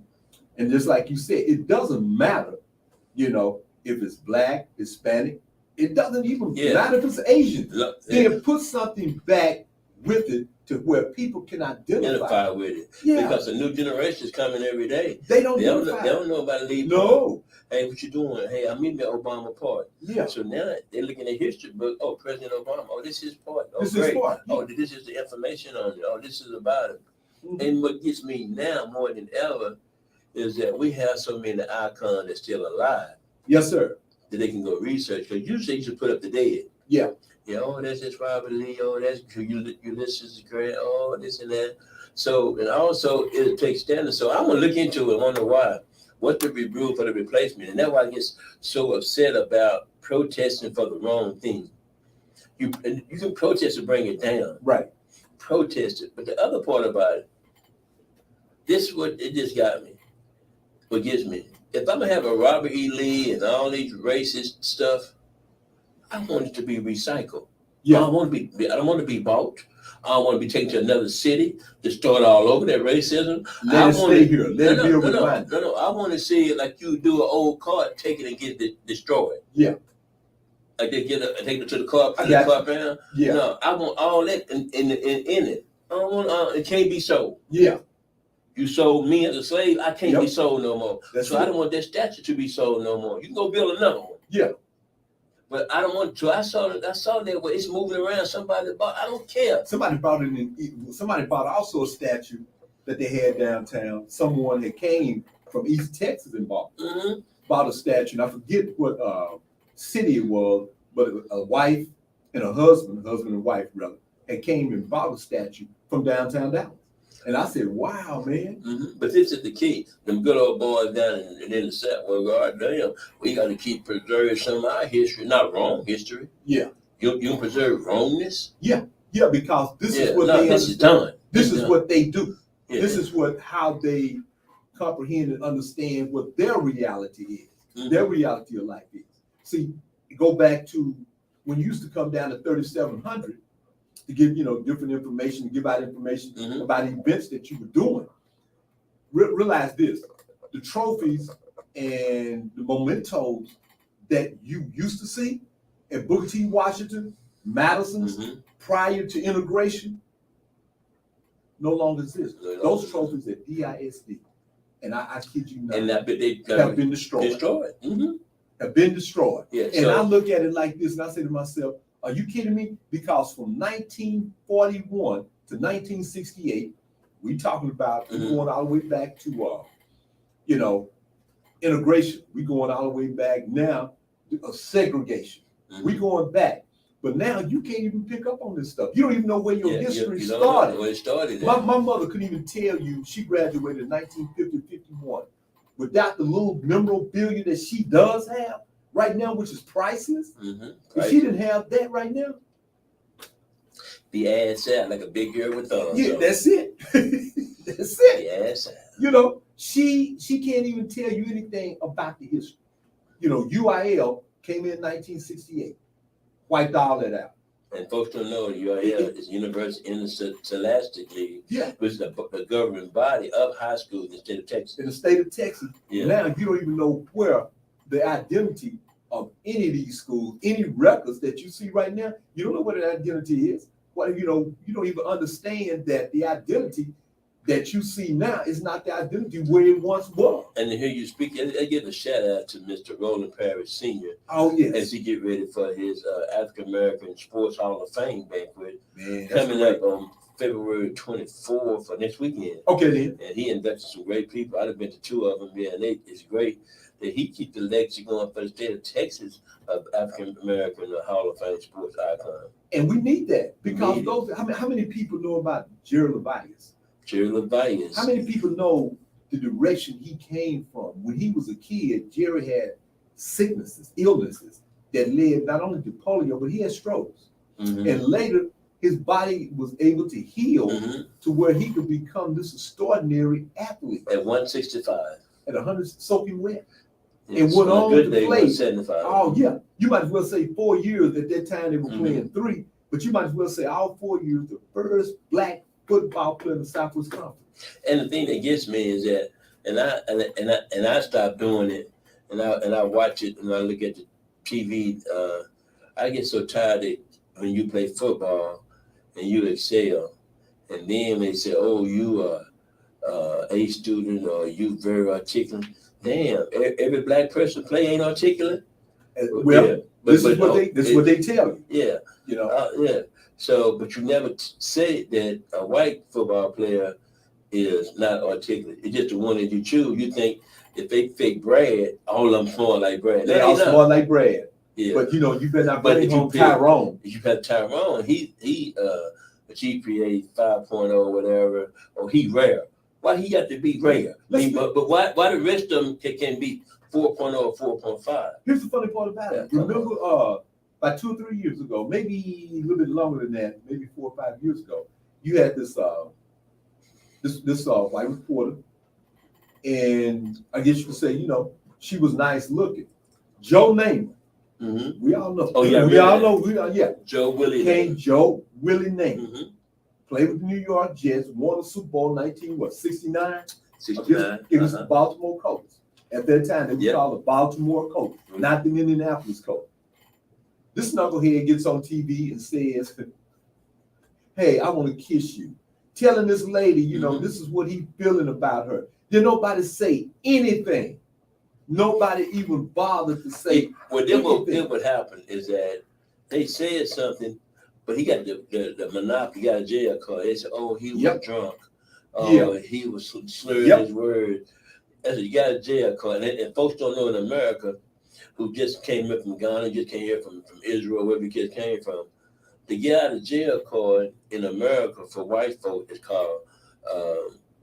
And just like you said, it doesn't matter, if it's black, Hispanic, it doesn't even matter if it's Asian. Then put something back with it to where people can identify with it. Yeah. Because a new generation is coming every day. They don't know about Lee Park. No. Hey, what you doing? Hey, I'm meeting at Obama Park. Yeah. So now they're looking at history book. Oh, President Obama. Oh, this is his part. Oh, this great. Is part. Oh, this is the information on it. Oh, this is about it. Mm-hmm. And what gets me now more than ever is that we have so many icons that's still alive. Yes, sir. That they can go research. Because usually you should put up the dead. Yeah. Yeah, oh, that's just Robert Lee. Oh, that's Ulysses Grant. Oh, this and that. So, and also it takes standards. So I'm going to look into it. I wonder why. What the rule for the replacement? And that's why I get so upset about protesting for the wrong thing. You can protest to bring it down. Right. Protest it. But the other part about it, this is what it just got me. What gets me. If I'm going to have a Robert E. Lee and all these racist stuff, I want it to be recycled. Yeah. I don't want to be bought. I don't want to be taken to another city to start all over that racism. Let it stay here. Let it be No. I want to see it like you do an old car, take it and get it destroyed. Yeah. Like they take it to the car, put the car down. Yeah. No, I want all that in it. I don't want it can't be sold. Yeah. You sold me as a slave, I can't be sold no more. That's so it. I don't want that statue to be sold no more. You can go build another one. Yeah. But I don't want to. I saw that where it's moving around. Somebody bought. I don't care. Somebody bought it in. Somebody bought also a statue that they had downtown. Someone that came from East Texas and bought a statue. And I forget what city it was, but a wife and a husband and wife rather, had came and bought a statue from downtown Dallas. And I said, "Wow, man!" But this is the key. Them good old boys down in the South. Well, God damn, we got to keep preserving some of our history, not wrong history. Yeah. You preserve wrongness. Yeah, because this is what this is done. This is what they do. Yeah. This is how they comprehend and understand what their reality is. Their reality of life is. See, go back to when you used to come down to 3700 to give different information, give out information about events that you were doing. Realize this: the trophies and the mementos that you used to see at Booker T. Washington, Madison's, prior to integration, no longer exist. Those trophies at DISD, and I kid you not, and they have been destroyed. Have been destroyed. Yeah, and I look at it like this, and I say to myself, are you kidding me? Because from 1941 to 1968, we talking about going all the way back to integration. We going all the way back now to segregation. We going back. But now you can't even pick up on this stuff. You don't even know where your history started. Where it started. My mother couldn't even tell you she graduated in 1950-51. Without the little memorabilia that she does have right now, which is priceless. If she didn't have that right now, the ass out like a big girl with thumbs. Yeah, that's it. That's it. The ass out. She can't even tell you anything about the history. UIL came in 1968, wiped all that out. And folks don't know UIL is University Interscholastic League, which is the governing body of high schools in the state of Texas. In the state of Texas, now you don't even know where the identity of any of these schools, any records that you see right now, you don't know what the identity is. You don't even understand that the identity that you see now is not the identity where it once was. And to hear you speak, I give a shout out to Mr. Roland Parrish Sr. Oh, yes. As he get ready for his African American Sports Hall of Fame banquet coming up on February 24th for next weekend. Okay, then. And he invested some great people. I've been to two of them. And it's great that he keep the legacy going for the state of Texas of African American Hall of Fame sports icon. And we need that because how many people know about Jerry Levias? Jerry Levias. How many people know the direction he came from? When he was a kid, Jerry had sicknesses, illnesses that led not only to polio, but he had strokes. And later, his body was able to heal to where he could become this extraordinary athlete. At 165. At 100, soaking wet. And went on to play. 175. Oh, yeah. You might as well say 4 years. At that time, they were playing 3. But you might as well say all 4 years, the first black football player in the Southwest Conference. And the thing that gets me is that, and I stopped doing it, and I watch it, and I look at the TV. I get so tired that when you play football and you excel, and then they say, "Oh, you are A student, or you very articulate." Damn, every black person play ain't articulate. Well, this is what they tell you. Yeah, yeah. So, but you never say that a white football player is not articulate. It's just the one that you choose. You think if they fake Brad, all of them smart like Brad. They all smart like Brad. Yeah. But you better not bring home Tyrone. If you got Tyrone, he a GPA 5.0 whatever, or he rare. Why he got to be rare? But why the rest of them can be 4.0 or 4.5? Here's the funny part about it. Remember, about 2 or 3 years ago, maybe a little bit longer than that, maybe 4 or 5 years ago, you had this white reporter, and I guess you could say, she was nice looking. Joe Namath. We all know. Oh yeah, we all know. Joe Willie. Joe Willie Namath. Played with the New York Jets, won the Super Bowl 1969? 69. It was the Baltimore Colts. At that time, they were called the Baltimore Colts, not the Indianapolis Colts. This knucklehead gets on TV and says, "Hey, I want to kiss you." telling this lady, you know, Mm-hmm. this is what he feeling about her. Did nobody say anything? Nobody even bothered to say anything. Then what happened is that they said something, but he got the monopoly, he got a jail card. They said, oh, he was drunk. He was slurring his words. That's you got a jail card. And folks don't know in America, who just came here from Ghana, just came here from Israel, wherever kids came from, to get out of jail card in America for white folk is called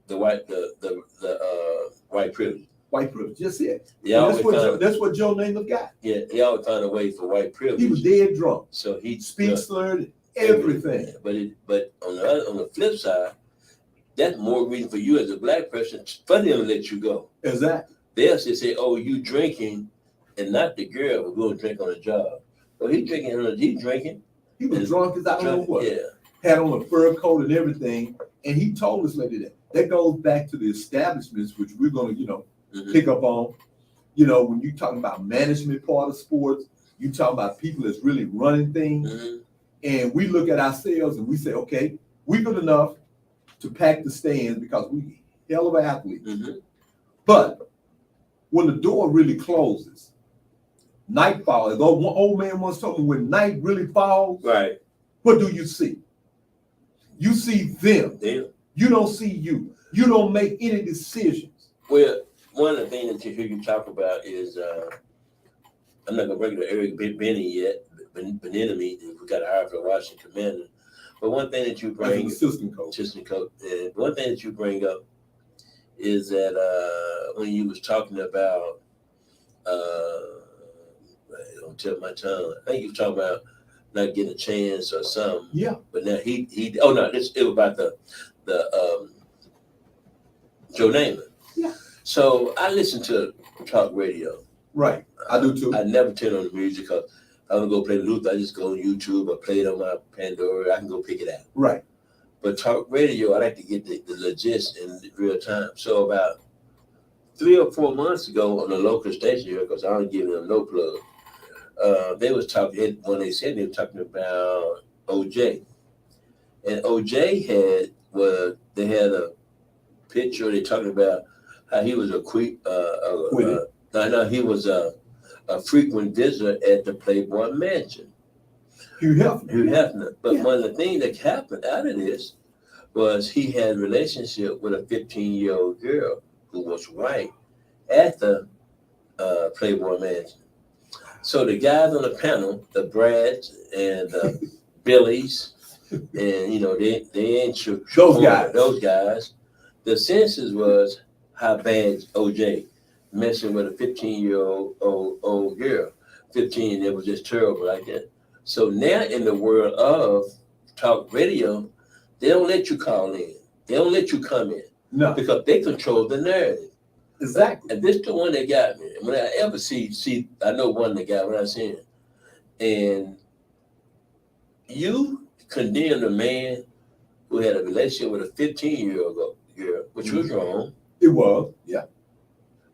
the white privilege. White privilege, just it. That's what Joe Namath got. Yeah, they always find a way for white privilege. He was dead drunk. So he slurred everything. But on the flip side, that's more reason for you as a black person for them to let you go. Exactly. They'll say, "Oh, you drinking," and not the girl will go drink on the job. Well, he drinking. He was drunk as I don't know what. Yeah. Had on a fur coat and everything, and he told us lady that. That goes back to the establishments, which we're going to, pick up on. You know, when you talking about management part of sports, you talking about people that's really running things, and we look at ourselves and we say, okay, we're good enough to pack the stands because we hell of an athlete. But when the door really closes, night falls. One old man once told me, when night really falls, right? What do you see? You see them. You don't see you. You don't make any decisions. Well, one of the things that you hear you talk about is I'm not gonna bring the Eric Benny yet, Benenemy, who got hired for the Washington Commander. But one thing that you bring assistant coach. One thing that you bring up is that when you was talking about don't tell my tongue. I think you was talking about not getting a chance or something. Yeah. But now it was about the Joe Namath. Yeah. So I listen to talk radio. Right. I do too. I never turn on the music because I don't go play Luther. I just go on YouTube or play it on my Pandora. I can go pick it out. Right. But talk radio, I like to get the legit in real time. So about 3 or 4 months ago on the local station here, because I don't give them no plug, they was talking, when they said they were talking about OJ. And OJ they had a picture, they talking about how he was he was a frequent visitor at the Playboy Mansion. Hugh Hefner. But one of the things that happened out of this was he had a relationship with a 15-year-old girl who was white at the Playboy Mansion. So the guys on the panel, the Brads and the Billies, and they ain't sure those guys. The census was how bad OJ messing with a 15-year-old girl. 15, it was just terrible like that. So now in the world of talk radio, they don't let you call in. They don't let you come in. No. Because they control the narrative. Exactly. And this is the one that got me. When I ever see, I know one that got when I see it. And you condemned a man who had a relationship with a 15-year-old girl, which was wrong. It was, yeah.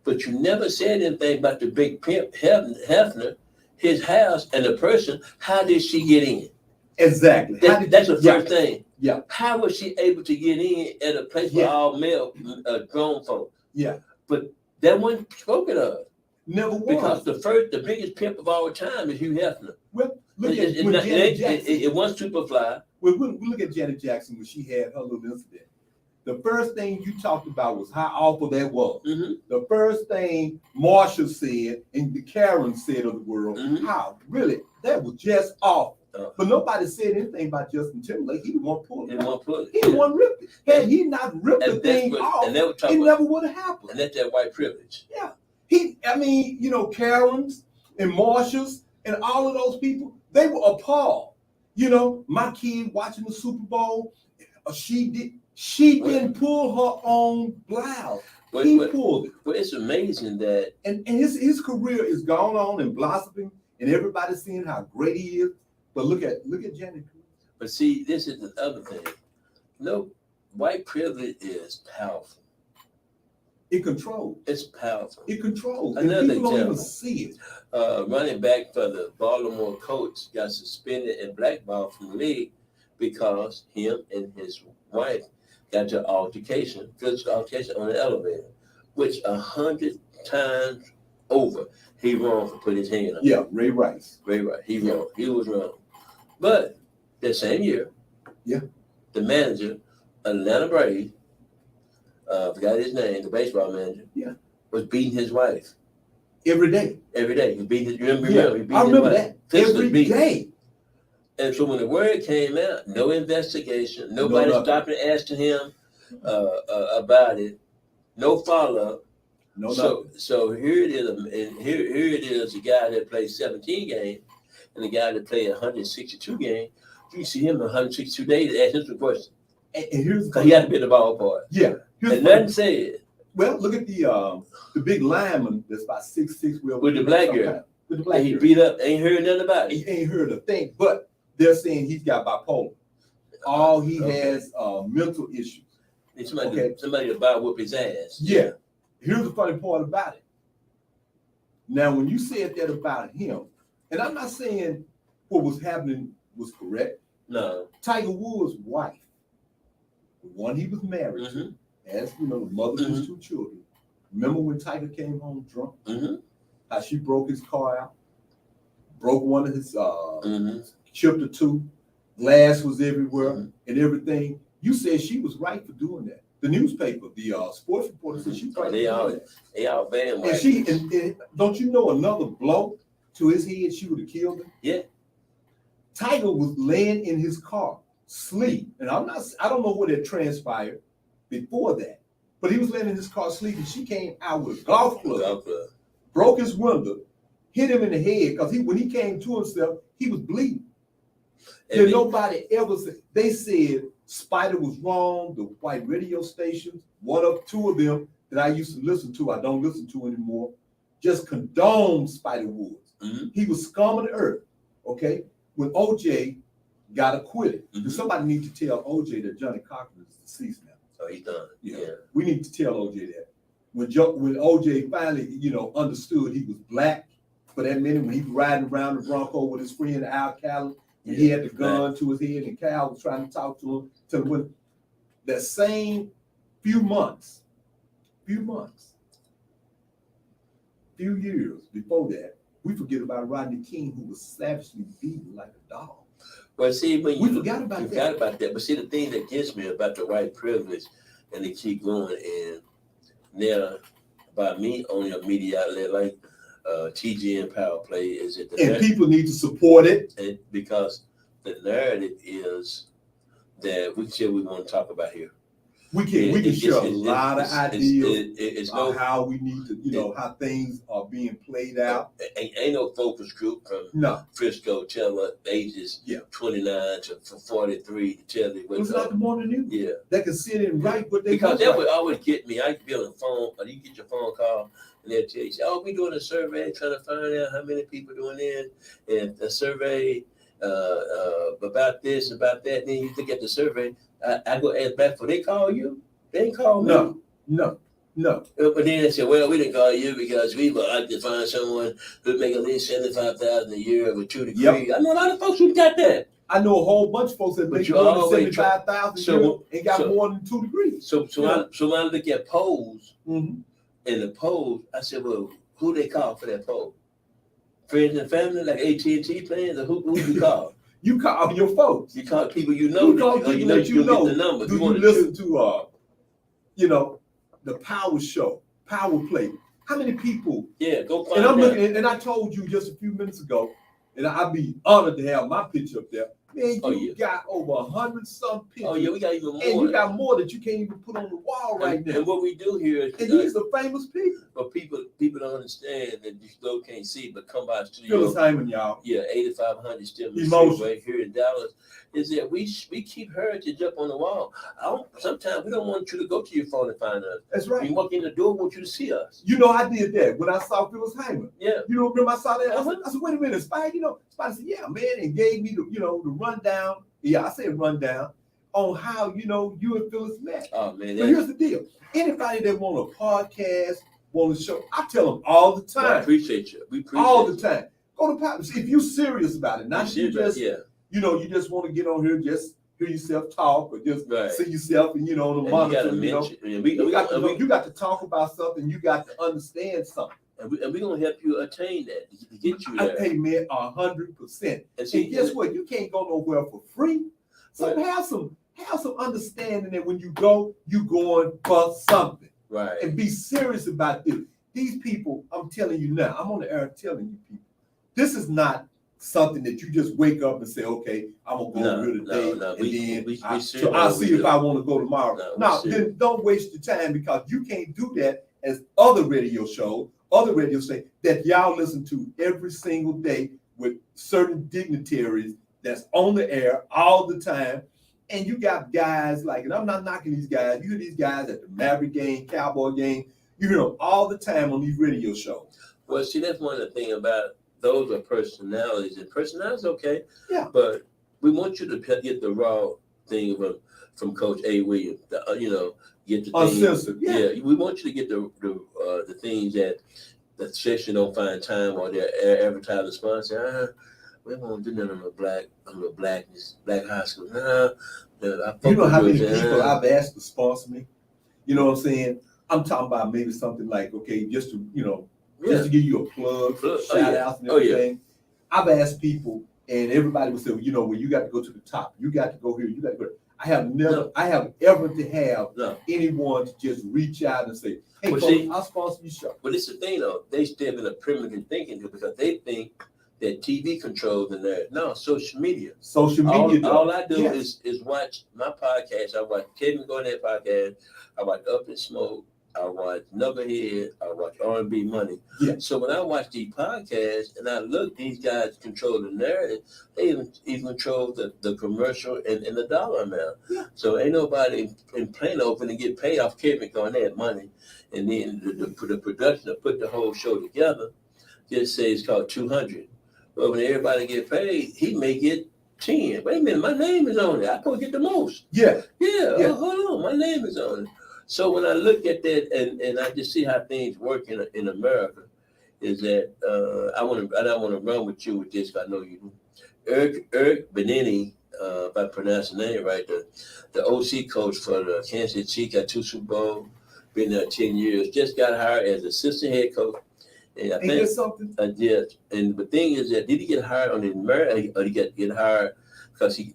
But you never said anything about the big pimp Hefner, his house, and the person. How did she get in? Exactly. That's the first thing. Yeah. How was she able to get in at a place for all male grown folks? Yeah. But that wasn't spoken of. Never was. Because the biggest pimp of our time is Hugh Hefner. Well, look at Janet Jackson. It was Superfly. We look at Janet Jackson when she had her little incident. The first thing you talked about was how awful that was. The first thing Marsha said and Karen said of the world, how really that was just awful. But nobody said anything about Justin Timberlake. He didn't want to pull it. He didn't want to rip it. Had he not ripped the thing off, it never would have happened. And that's that white privilege. Yeah. Karens and Marshals and all of those people, they were appalled. My kid watching the Super Bowl, she didn't pull her own blouse. He pulled it. Well, it's amazing that and his career is gone on and blossoming, and everybody's seeing how great he is. But look at Janet. But see, this is the other thing. White privilege is powerful. It controls. It's powerful. It controls. Another and people example, don't even see it. Running back for the Baltimore Colts got suspended and blackballed from the league because him and his wife got your altercation, physical altercation on the elevator, which 100 times over, he wrong for putting his hand on. Yeah, Ray Rice. Ray Rice, he wrong. He was wrong. But that same year, the manager of Atlanta Braves, forgot his name, the baseball manager, was beating his wife. Every day. Every day. He beat his, you remember? I remember that. Every day. And so when the word came out, no investigation, nobody stopped and asked him about it, no follow-up. So here it is, and here it is, the guy that played 17 games and the guy that played 162 games. You see him in 162 days and ask him some questions. And here's he had to be in the ballpark. Yeah. And nothing said. Well, look at the big lineman that's about 6'6" with the black girl. With the black girl. He beat up, ain't heard nothing about it. He ain't heard a thing, but they're saying he's got bipolar. All he has mental issues. Somebody about whoop his ass. Yeah. Here's the funny part about it. Now, when you said that about him, and I'm not saying what was happening was correct. No. Tiger Woods' wife, the one he was married to, as you know, the mother of his two children. Remember when Tiger came home drunk? How she broke his car out, broke one of his chipped or two, glass was everywhere and everything. You said she was right for doing that. The newspaper, the sports reporter said she was right. They all banned. And don't you know another blow to his head, she would have killed him? Yeah. Tiger was laying in his car, sleep, and I don't know what had transpired before that, but he was laying in his car sleeping. She came out with a golf club, broke his window, hit him in the head because when he came to himself, he was bleeding. And nobody ever said. They said Spider was wrong. The white radio stations, two of them that I used to listen to, I don't listen to anymore, just condoned Spider Woods. He was scum of the earth. Okay, when OJ got acquitted, somebody needs to tell OJ that Johnny Cochran is deceased now. So he's done. Yeah, we need to tell OJ that. When OJ finally, understood he was black for that minute, when he was riding around the Bronco with his friend Al Callen, and he had the gun to his head, and Cal was trying to talk to him. So when that same few years before that, we forget about Rodney King, who was savagely beaten like a dog. Well, see, but we forgot about that. But see, the thing that gets me about the white privilege, and they keep going, and now by me owning a media outlet like TGN Power Play, is it? And people need to support it, because the narrative is that we want to talk about here. We can share a lot of ideas about how we need to, how things are being played out. Ain't no focus group from Frisco till ages 29 to 43 to tell you what. It's like the morning news. Yeah, they can sit and write what they because that would always get me. I could be on the phone, or you get your phone call, and they'll tell you, "Oh, we doing a survey trying to find out how many people doing it, and a survey about this, about that." Then you look at the survey. I go ask back for they call you? They didn't call me. No. But then they said, well, we didn't call you because we would like to find someone who make at least $75,000 a year with 2 degrees. Yep. I know a lot of folks who got that. I know a whole bunch of folks that make more than $75,000 and got more than 2 degrees. So when I look at polls, in the polls, I said, well, who they call for that poll? Friends and family, like AT&T plans, or who you call? You call your folks. You call people you know. You call people that you know. Get the number. Do you listen to the Power Show, Power Play? How many people? Yeah, go find. And I'm looking, and I told you just a few minutes ago, and I'd be honored to have my picture up there. Man, you got over 100-some pictures. Oh yeah, we got even more. And you got more that you can't even put on the wall right now. And what we do here is, and these are famous people. But people don't understand that you still can't see, but come by the studio. Phyllis Hyman, y'all. Yeah, 8500 still right here in Dallas. Is that we keep heritage up on the wall. Sometimes we don't want you to go to your phone and find us. That's right. We walk in the door, we want you to see us. I did that when I saw Phyllis Hyman. Yeah. Remember I saw that? I said, wait a minute, Spike. Spike said, yeah, man, and gave me the rundown. Yeah, I said rundown on how you and Phyllis met. Oh man. But here's the deal. Anybody that want a podcast, want to show, I tell them all the time. Well, I appreciate you. We appreciate all the time. Go to Pop. If you're serious about it, not you just you just want to get on here just hear yourself talk or just see yourself and on the monitor. You got to talk about something. You got to understand something. And we're gonna help you attain that to get you there. Hey man, 100%. And guess what? You can't go nowhere for free. So have some understanding that when you go, you going for something. Right. And be serious about this. These people, I'm telling you now, I'm on the air telling you people, this is not something that you just wake up and say, okay, I'm gonna go here today, and then I'll see if I want to go tomorrow. No, then don't waste your time, because you can't do that as other radio shows say that y'all listen to every single day with certain dignitaries that's on the air all the time. And you got guys like, and I'm not knocking these guys, you hear these guys at the Maverick game, Cowboy game, you hear them all the time on these radio shows. Well, see, that's one of the things about those are personalities, and personalities okay. Yeah. But we want you to get the raw thing from Coach A.Williams. Get the uncensored. Yeah, we want you to get the things that the station don't find time or their advertising sponsor. We won't do nothing on the black high school. You know how many people I've asked to sponsor me? You know what I'm saying? I'm talking about maybe something like, okay, just to just to give you a plug, shout outs and everything. I've asked people, and everybody would say, well, you got to go to the top. You got to go here. You got to go. I have ever to have anyone to just reach out and say, hey, Coach, I'll sponsor your show. But it's the thing, though. They still in a primitive thinking because they think that TV controls in there. No, social media. All I do is watch my podcast. I watch Kevin Garnett podcast. I watch Up in Smoke. I watch Knucklehead. I watch R&B Money. Yeah. So when I watch these podcasts and I look, these guys control the narrative. They even control the commercial and the dollar amount. Yeah. So ain't nobody in Plano finna get paid off Kevin Garnett money. And then the production to put the whole show together just say it's called 200. But when everybody get paid, he may get 10. Wait a minute, my name is on it. I probably get the most. Yeah. Hold on, my name is on it. So when I look at that and I just see how things work in America, is that I don't want to run with you with this, because I know you do. Eric Benini, if I pronounce the name right, the OC coach for the Kansas City Chiefs, got 2 Super Bowls, been there 10 years, just got hired as assistant head coach. And I think something. Yes. And the thing is that did he get hired on his merit, or he get hired because he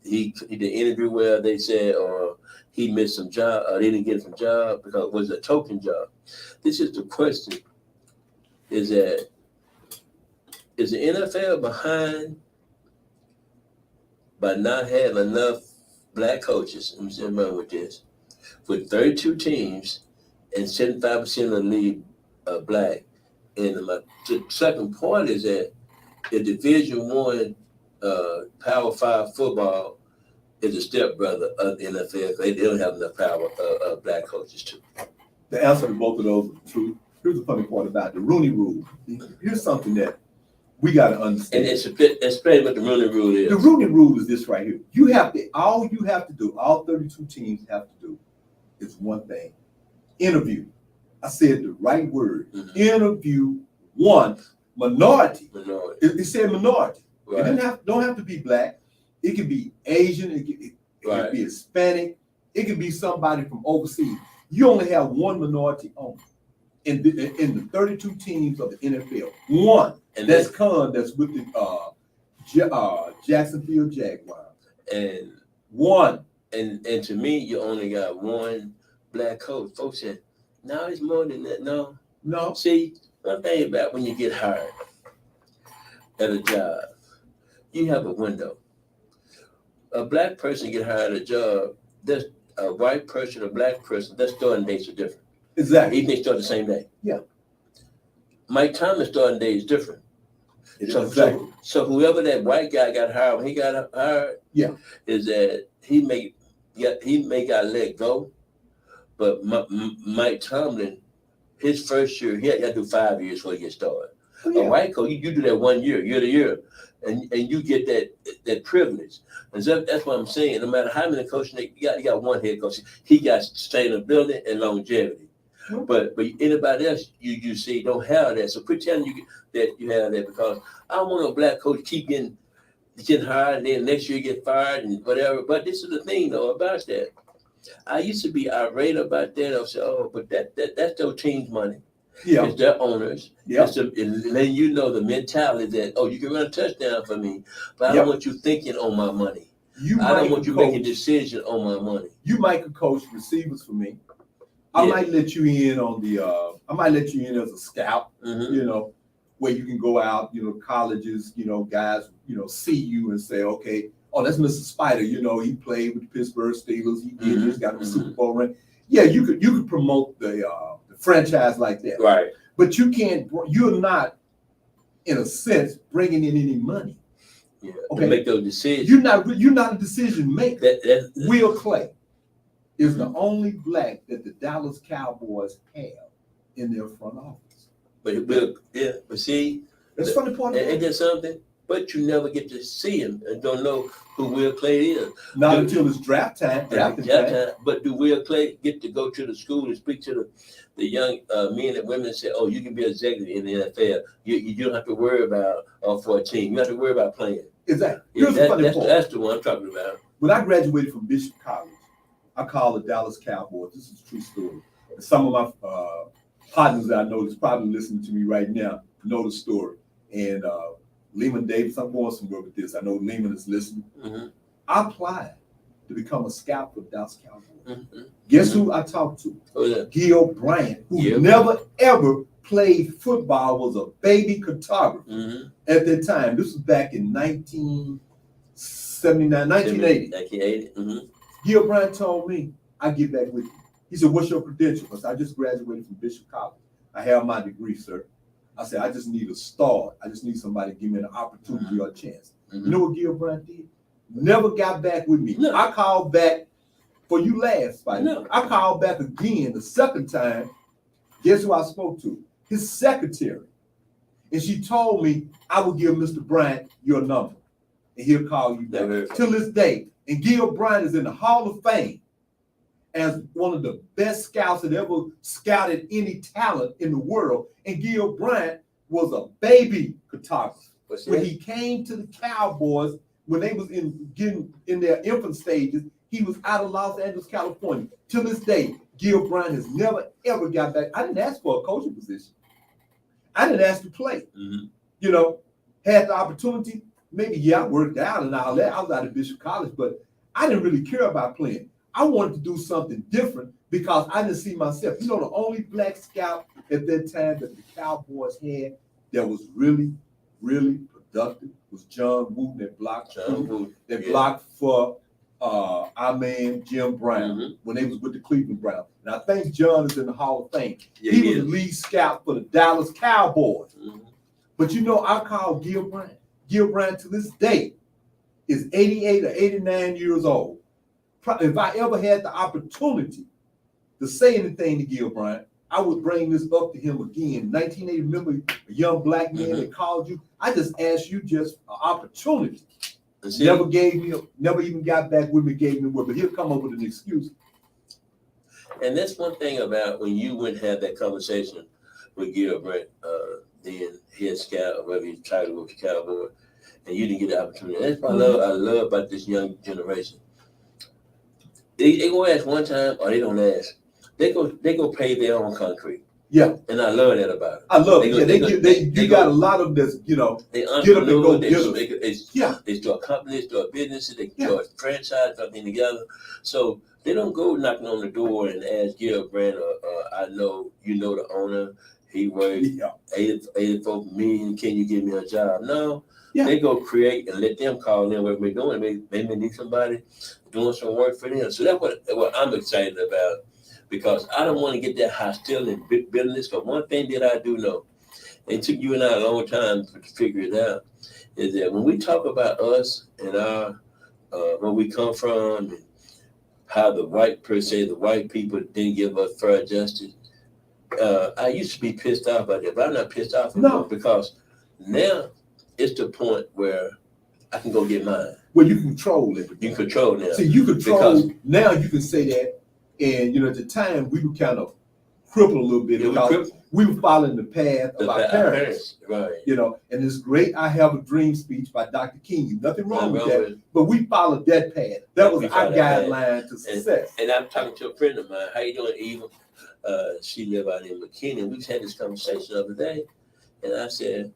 did interview well, they said, or he missed some job, or they didn't get some job because it was a token job. This is the question: is the NFL behind by not having enough black coaches? I'm saying with this, with 32 teams and 75% of the league black. And the second point is that the Division I Power 5 football is a stepbrother of the NFL. They don't have enough power of black coaches too. The answer to both of those are true. Here's the funny part about the Rooney Rule. Here's something that we got to understand. And explain what the Rooney Rule is. The Rooney Rule is this right here. All you have to do, all 32 teams have to do, is one thing: interview. I said the right word. Mm-hmm. Interview one minority. It said minority. Right. It don't have to be black. It can be Asian. It can be Hispanic. It can be somebody from overseas. You only have one minority on in the 32 teams of the NFL. One. And that's with the Jacksonville Jaguars. And one. And to me, you only got one black coach. Folks said, no, it's more than that. No. See, one thing about when you get hired at a job, you have a window. A black person get hired at a job, there's a white person, a black person, their starting dates are different. Exactly. Even if they start the same day. Yeah. Mike Thomas' starting day is different. Exactly. So whoever that white guy got hired, when he got hired, is that he may got let go. But Mike Tomlin, his first year, he had to do 5 years before he gets started. A white coach, you do that 1 year, year to year, and you get that privilege. And so that's what I'm saying. No matter how many coaches you got one head coach, he got sustainability and longevity. Mm-hmm. But anybody else you see don't have that. So pretend that you have that, because I don't want a black coach keep getting get hired, and then next year you get fired and whatever. But this is the thing though about that. I used to be irate about that. I said, "Oh, but that's their team's money. Yeah. It's their owners. Yeah. It's letting you know the mentality that, oh, you can run a touchdown for me, but I don't want you thinking on my money. I don't want you making a decision on my money. You might coach receivers for me. I might let you in on I might let you in as a scout, you know, where you can go out, you know, colleges, you know, guys, you know, see you and say, okay, oh, that's Mr. Spider. You know, he played with the Pittsburgh Steelers. He did this, got the Super Bowl ring. Yeah, you could promote the franchise like that. Right. But you're not, in a sense, bringing in any money. Yeah. Okay. To make those decisions. You're not a decision maker. Will Clay is the only black that the Dallas Cowboys have in their front office. But see, that's the funny part. Ain't that something? But you never get to see him and don't know who Will Clay is. Not until it's draft time. But do Will Clay get to go to the school and speak to the young men and women and say, oh, you can be an executive in the NFL. You don't have to worry about for a team. You don't have to worry about playing. Exactly. That's the one I'm talking about. When I graduated from Bishop College, I called the Dallas Cowboys. This is a true story. And some of my partners that I know that's probably listening to me right now know the story. And Lehman Davis, I'm going somewhere with this. I know Lehman is listening. I applied to become a scout for the Dallas Cowboys. Guess who I talked to? Oh, yeah. Gil Bryant, who never ever played football, was a baby cartographer at that time. This was back in 1979, 1980. Gil Bryant told me, I'll get back with you. He said, what's your credential? Because I just graduated from Bishop College. I have my degree, sir. I said, I just need a start. I just need somebody to give me an opportunity or a chance. You know what Gil Bryant did? Never got back with me. No. I called back for you last fight. No. I called back again the second time. Guess who I spoke to? His secretary. And she told me I would give Mr. Bryant your number. And he'll call you back. Till this day. And Gil Bryant is in the Hall of Fame as one of the best scouts that ever scouted any talent in the world. And Gil Bryant was a baby cartographer. When he came to the Cowboys, when they was in their infant stages, he was out of Los Angeles, California. To this day, Gil Bryant has never, ever got back. I didn't ask for a coaching position. I didn't ask to play. You know, had the opportunity. Maybe, I worked out and all that. I was out of Bishop College, but I didn't really care about playing. I wanted to do something different because I didn't see myself. You know, the only black scout at that time that the Cowboys had that was really, really productive was John Wooten that blocked blocked for our man Jim Brown when they was with the Cleveland Browns. And I think John is in the Hall of Fame. He was the lead scout for the Dallas Cowboys. But you know, I call Gil Bryant. Gil Bryant to this day is 88 or 89 years old. If I ever had the opportunity to say anything to Gil Bryant, I would bring this up to him again. 1980, remember a young black man that called you? I just asked you just an opportunity. Never gave me, never even got back with me, gave me word, but he'll come up with an excuse. And that's one thing about when you went and had that conversation with Gil Bryant, then head scout or whatever his title was, Cowboy, and you didn't get the opportunity. That's what I love about this young generation. They go ask one time or they don't ask. They go pay their own concrete. Yeah. And I love that about it. I love it. You got a lot of this, you know, they entrepreneur, they start companies, start businesses, they start franchise, something together. So they don't go knocking on the door and ask Gil Bryant, I know you know the owner, he works 84 million, can you give me a job? No. Yeah. They go create and let them call in what we're doing. They may need somebody doing some work for them. So that's what I'm excited about, because I don't want to get that hostility in business. But one thing that I do know, it took you and I a long time to figure it out, is that when we talk about us and our where we come from and how the white people didn't give us fair justice, I used to be pissed off about that, but I'm not pissed off anymore because now it's the point where I can go get mine. Well, you control it. You control now. See, you control now. You can say that, and you know, at the time we were kind of crippled a little bit because crippled. we were following the path of our parents. Right. You know, and it's great. I Have a Dream speech by Dr. King. Nothing wrong with that. With but we followed that path. That was our guideline to success. And I'm talking to a friend of mine. How you doing, Eva? She live out in McKinney. We just had this conversation the other day, and I said,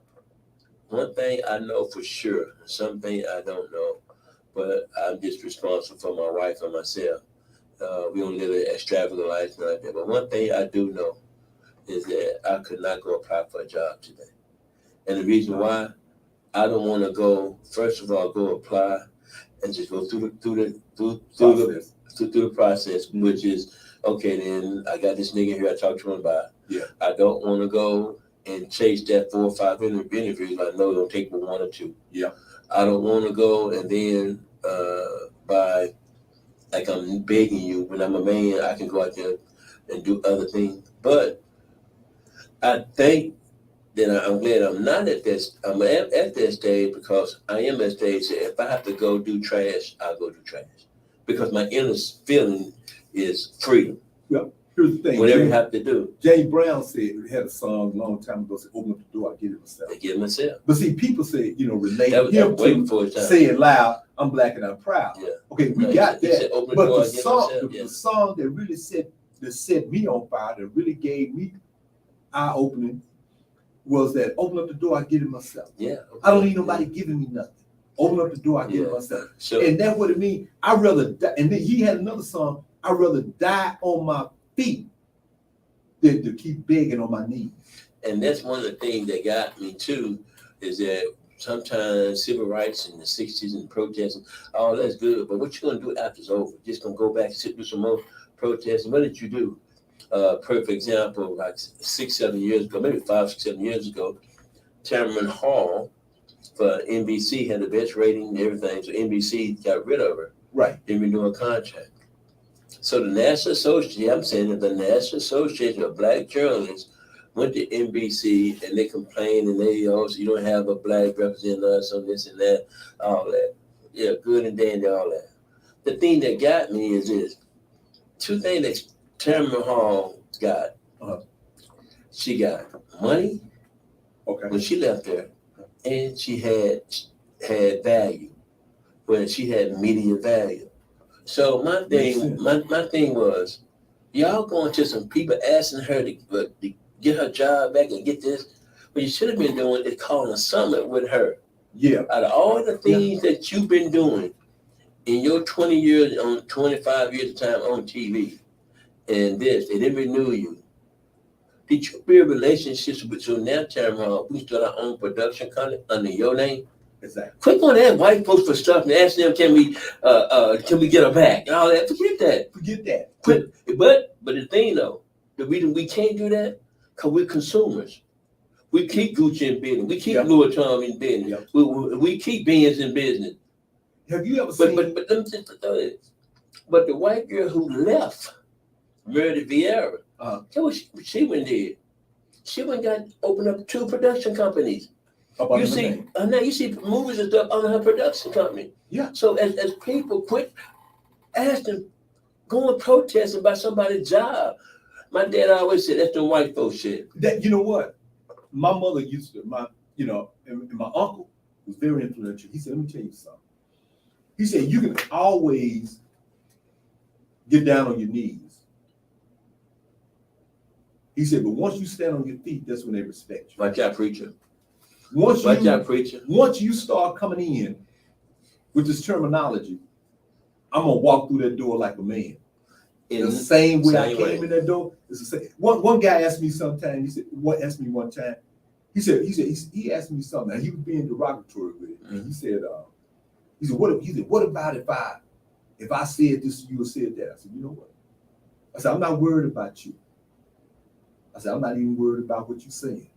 one thing I know for sure, something I don't know, but I'm just responsible for my wife and myself. We don't live an extravagant life like that. But one thing I do know is that I could not go apply for a job today. And the reason why, I don't want to go, first of all, go apply and just go through the process, which is, okay, then I got this nigga here I talked to him about. Yeah. I don't want to go and chase that 4 or 5 interviews. I know it'll take me 1 or 2. Yeah. I don't want to go and then by, like I'm begging you, when I'm a man, I can go out there and do other things. But I think that I'm glad I'm not at this. I'm at that stage because I am at stage that if I have to go do trash, I'll go do trash. Because my inner feeling is freedom. Well, here's the thing. Whatever you have to do. James Brown said, had a song a long time ago, said, open up the door, I get it myself. I get it myself. But see, people say, you know, relate That was him waiting to for a time. say it loud, I'm black and I'm proud. Yeah. Okay, we No, got he that. said, open the But door, the I get song, myself, the song that really set me on fire, that really gave me eye-opening, was that open up the door, I get it myself. Yeah. I don't need nobody giving me nothing. Open up the door, I get it myself. So, And that's what it means. I'd rather die. And then he had another song, I'd rather die on my feet than to keep begging on my knees. and that's one of the things that got me too, is that sometimes civil rights in the 60s and protesting, oh, that's good, but what you gonna do after it's over? Just gonna go back and sit through some more protests? And what did you do? Perfect example, like 6, 7 years ago, maybe 5, 6, 7 years ago, Tamron Hall for NBC had the best rating and everything, so NBC got rid of her. Right. Didn't renew a contract. So the National Association, I'm saying that the National Association of Black Journalists went to NBC and they complained and they also, you don't have a black representing us on this and that, all that. Yeah, good and dandy, all that. The thing that got me is this. 2 things that Tamron Hall got. She got money when she left there, and she had value when she had media value. So my thing was, y'all going to some people asking her to get her job back and get this. What you should have been doing is calling a summit with her. Yeah. Out of all the things that you've been doing in your 20 years, on 25 years of time on TV, and this, they didn't renew you. Did you build relationships with your now time? We start our own production company under your name. Exactly. Quit on that white folks for stuff and ask them, can we get her back and all that? Forget that. Quit. But the thing though, the reason we can't do that, because we're consumers. We keep Gucci in business. We keep Louis Vuitton in business. We keep Benz in business. Have you ever seen? But let me just throw this. But the white girl who left, Meredith Vieira, she went there. She went and opened up 2 production companies. You see, now you see movies and stuff under her production company. Yeah. So as people quit asking, going protesting about somebody's job. My dad always said that's the white folks shit. That, you know what? My mother used to, and my uncle was very influential. He said, let me tell you something. He said, you can always get down on your knees. He said, but once you stand on your feet, that's when they respect you. Watch out, preacher. Once you start coming in with this terminology, I'm gonna walk through that door like a man. In the same way I came in that door, it's the same. One guy asked me sometime, he asked me one time, he asked me something, and he was being derogatory with it. And he said, what about if I said this, you would said that? I said, you know what? I said, I'm not worried about you. I said, I'm not even worried about what you're saying.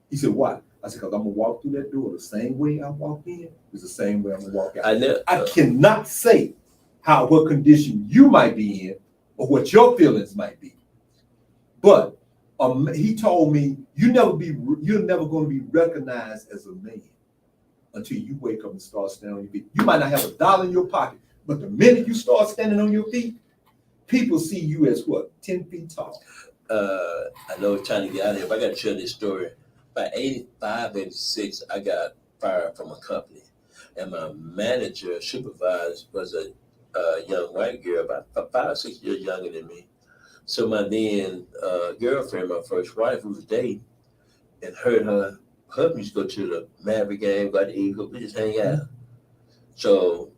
He said, why? I said, because I'm going to walk through that door the same way I walked in is the same way I'm going to walk out. I cannot say what condition you might be in or what your feelings might be. But he told me, you're never going to be recognized as a man until you wake up and start standing on your feet. You might not have $1 in your pocket, but the minute you start standing on your feet, people see you as what? 10 feet tall. I know it's trying to get out of here, but I got to share this story. By 85, 86, I got fired from a company. And my manager, supervisor, was a young white girl, about 5 or 6 years younger than me. So my then girlfriend, my first wife, who was dating, and her husband used to go to the Maverick game, go out to eat, we just hang out. So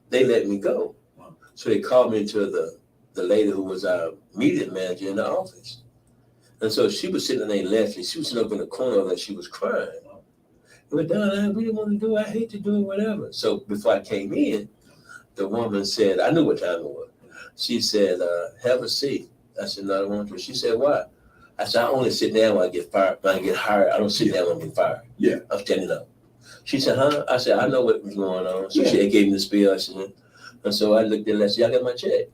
they let me go. So they called me to the lady who was our media manager in the office. And so she was sitting there, Leslie. She was sitting up in the corner like she was crying. But Don, I really want to do it. I hate to do it, whatever. So before I came in, the woman said, I knew what time it was. She said, have a seat. I said, no, I don't want to. She said, why? I said, I only sit down when I get fired. When I get hired, I don't sit down when I get fired. Yeah. I'm standing up. She said, huh? I said, I know what was going on. So she gave me the spiel. I said, and so I looked at her and said, I got my check.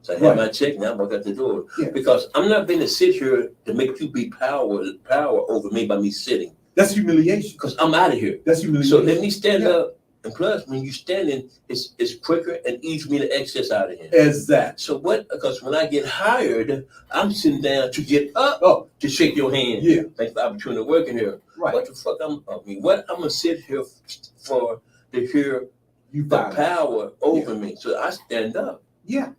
So I had my check, now I walk out the door. Yeah. Because I'm not going to sit here to make you be power over me by me sitting. That's humiliation. Because I'm out of here. That's humiliation. So let me stand up. And plus, when you're standing, it's quicker and easier for me to access out of here. Exactly. So what? Because when I get hired, I'm sitting down to get up to shake your hand. Yeah. Thanks for the opportunity of working here. Right. What the fuck? What I'm going to sit here for to hear the power over me. So I stand up. Yeah.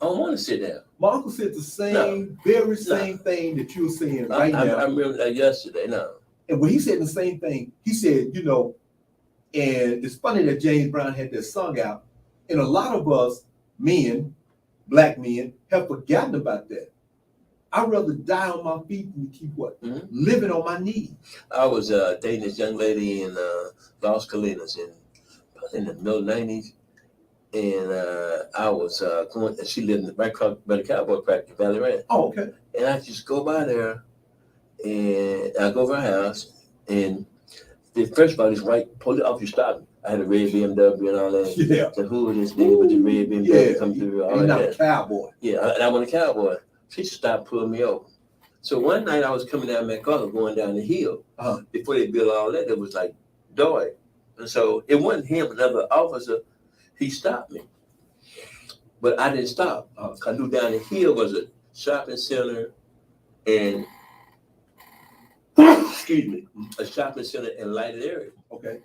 I don't want to sit down. My uncle said the same, very same thing that you're saying right now. I remember that yesterday. No. And when he said the same thing, he said, you know, and it's funny that James Brown had that song out, and a lot of us men, black men, have forgotten about that. I'd rather die on my feet than to keep what? Mm-hmm. Living on my knees. I was dating this young lady in Las Colinas in the middle 90s. And I was going, and she lived right across by the cowboy practice, Valley Ranch. Oh, okay. And I just go by there, and I go over her house, and first of all, this white police officer stopped me. I had a red BMW and all that. Yeah. So who is this nigga with the red BMW come through? All that. Not that. A cowboy. Yeah, and I was a cowboy. She just stopped pulling me over. So one night I was coming down McCullough, going down the hill. Before they built all that, it was like dark. And so it wasn't him, another officer. He stopped me, but I didn't stop. I knew down the hill was a shopping center and, a shopping center and lighted area. Okay.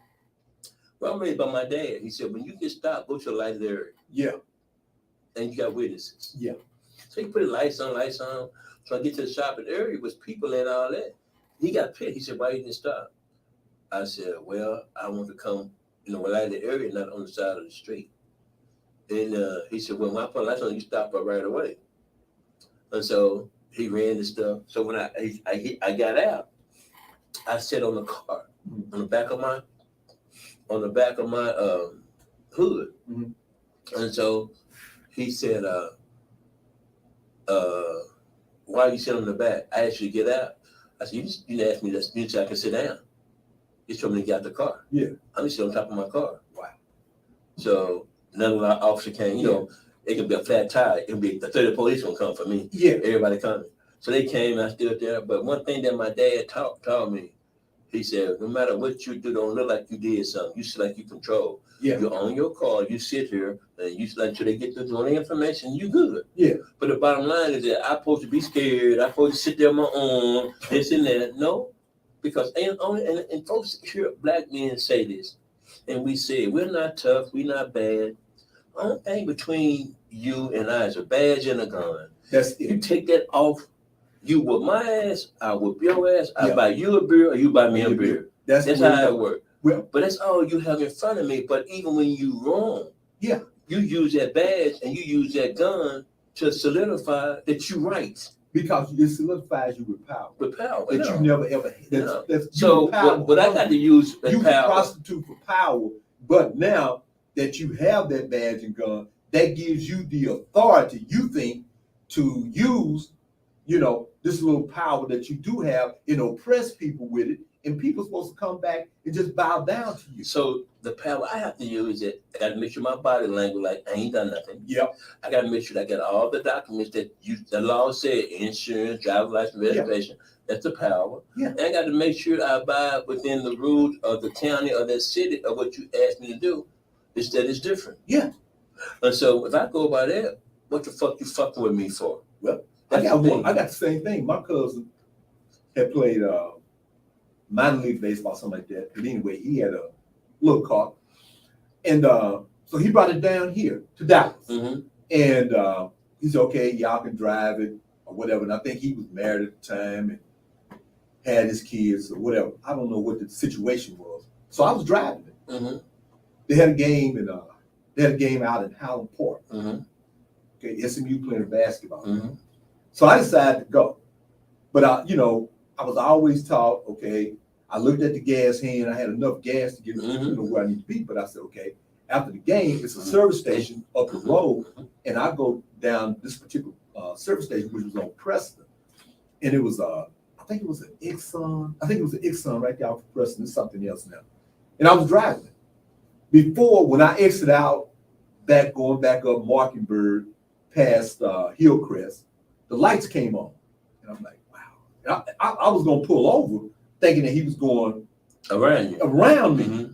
Well, I'm raised by my dad. He said, when you get stopped, go to a lighted area. Yeah. And you got witnesses. Yeah. So he put the lights on. So I get to the shopping area with people and all that. He got pissed. He said, why you didn't stop? I said, well, I want to come lighted area, not on the side of the street. And he said, well, when I put lights on, you stop her right away. And so he ran the stuff. So when I got out, I sat on the car, on the back of my hood. Mm-hmm. And so he said, why you sit on the back? I asked you to get out. I said, you didn't ask me that. You said I can sit down. You told me to get out the car. Yeah. I'm just sitting on top of my car. Wow. So another officer came, it could be a flat tire. It could be the 30 police gonna come for me. Yeah. Everybody coming. So they came and I stood there. But one thing that my dad taught me, he said, no matter what you do, don't look like you did something. You sit like you control. Yeah. You're on your car, you sit here, and you sit until they get the information, you good. Yeah. But the bottom line is that I'm supposed to be scared. I'm supposed to sit there on my own, this and that. No. Because and folks hear black men say this, and we say we're not tough, we're not bad. The only thing between you and I is a badge and a gun. That's it. You take that off, you whoop my ass, I whoop your ass. I buy you a beer, or you buy me a beer. That's how it works. Well, but that's all you have in front of me. But even when you wrong, you use that badge and you use that gun to solidify that you right. Because it solidifies you with power. With power. That you never ever had. So what I got to use that power. You can prostitute for power, but now that you have that badge and gun, that gives you the authority, you think, to use, this little power that you do have and oppress people with it. And people are supposed to come back and just bow down to you. So the power I have to use is I got to make sure my body language like I ain't done nothing. Yep. I got to make sure that I got all the documents that the law said, insurance, driver's license, registration. Yep. That's the power. Yeah. And I got to make sure I abide within the rules of the county or that city of what you asked me to do. Instead, it's different. Yeah. And so if I go by that, what the fuck you fucking with me for? Well, I got the same thing. My cousin had played minor league baseball, something like that. But anyway, he had a little car, and so he brought it down here to Dallas. Mm-hmm. And he said, "Okay, y'all can drive it or whatever." And I think he was married at the time and had his kids or whatever. I don't know what the situation was. So I was driving it. Mm-hmm. They had a game out in Highland Park. Mm-hmm. Okay, SMU playing basketball. Mm-hmm. So I decided to go. But I was always taught, okay, I looked at the gas hand, I had enough gas to get to where I need to be, but I said, okay, after the game, it's a service station up the road, and I go down this particular service station, which was on Preston. And it was I think it was an Exxon right there off of Preston. It's something else now. And I was driving. Before, when I exited out, going back up Mockingbird past Hillcrest, the lights came on. And I'm like, wow. And I was going to pull over thinking that he was going around me. Mm-hmm.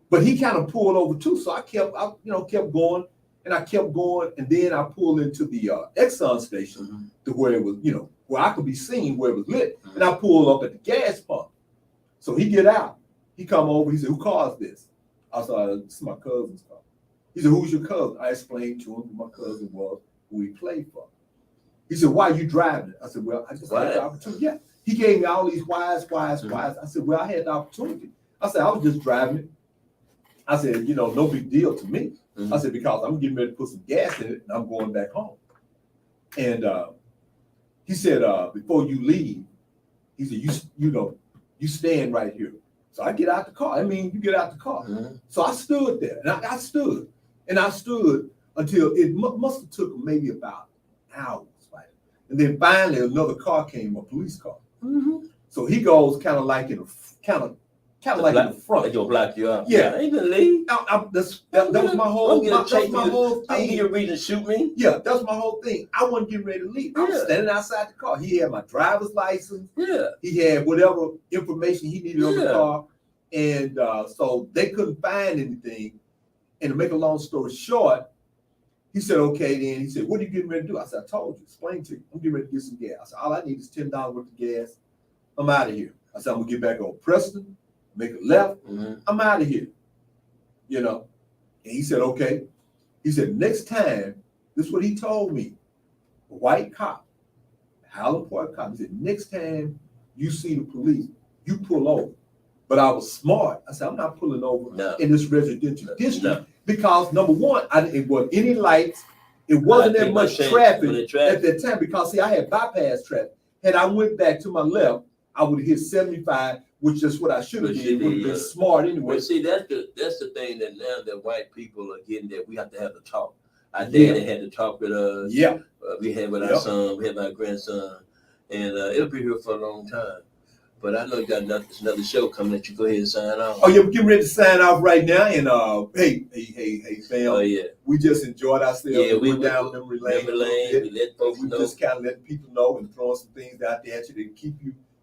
But he kind of pulled over too. So I kept going and I kept going. And then I pulled into the Exxon station to where it was, where I could be seen where it was lit. And I pulled up at the gas pump. So he get out. He come over. He said, "Who caused this?" I said, "This is my cousin's car." He said, "Who's your cousin?" I explained to him who my cousin was, who he played for. He said, "Why are you driving it?" I said, "Well, I just had the opportunity." Yeah. He gave me all these whys. I said, "Well, I had the opportunity." I said, "I was just driving it." I said, "No big deal to me." I said, "Because I'm getting ready to put some gas in it and I'm going back home." And he said, "Before you leave," he said, you stand right here." So I get out the car. You get out the car. So I stood there, and I stood until it must have took maybe about hours, right? And then finally another car came, a police car. So he goes kind of like in the front. They gonna block you up. Yeah, I ain't gonna leave. That was my whole thing. I'm give you a reason to shoot me. Yeah, that was my whole thing. I wasn't getting ready to leave. I was standing outside the car. He had my driver's license. Yeah. He had whatever information he needed on the car. And so they couldn't find anything. And to make a long story short, he said, "Okay, then." He said, "What are you getting ready to do?" I said, "I told you, explain to you. I'm getting ready to get some gas." I said, "All I need is $10 worth of gas. I'm out of here." I said, "I'm gonna get back on Preston, make a left. I'm out of here." And he said, "Okay." He said, "Next time," this is what he told me, a white cop, Highland Park cop, he said, "Next time you see the police, you pull over." But I was smart. I said, "I'm not pulling over in this residential district because, number one, it wasn't any lights. It wasn't that much traffic at that time because, see, I had bypassed traffic. Had I went back to my left, I would have hit 75, which is what I should have did. It would have been smart anyway." But see, that's the thing that now that white people are getting that we have to have the talk. Our dad had to talk with us. Yeah. We had with our son, we had my grandson, and it'll be here for a long time. But I know you got another show coming that you go ahead and sign off. Oh yeah, we're getting ready to sign off right now. And hey, fam. Oh yeah. We just enjoyed ourselves. Yeah, we went down memory lane. We let folks know. We just kind of letting people know and throwing some things out there to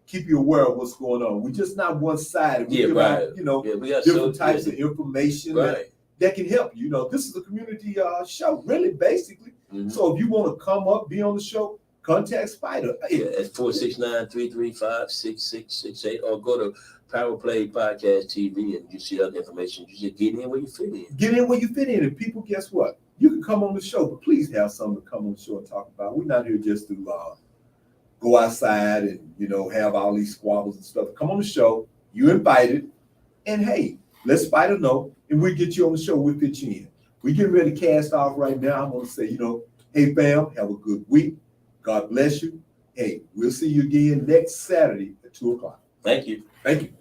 keep you aware of what's going on. We're just not one-sided. We give out, we got different types of information that can help you. This is a community show, really, basically. So if you want to come up, be on the show, contact Spider. Yeah, it's 469-335-6668, or go to Power Play Podcast TV and you see other information. You just get in where you fit in. Get in where you fit in. And people, guess what? You can come on the show, but please have something to come on the show and talk about. We're not here just to go outside and, have all these squabbles and stuff. Come on the show. You invited. And hey, let Spider know, and we'll get you on the show. We'll fit you in. We're getting ready to cast off right now. I'm going to say, hey, fam, have a good week. God bless you. Hey, we'll see you again next Saturday at 2:00. Thank you. Thank you.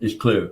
It's clear.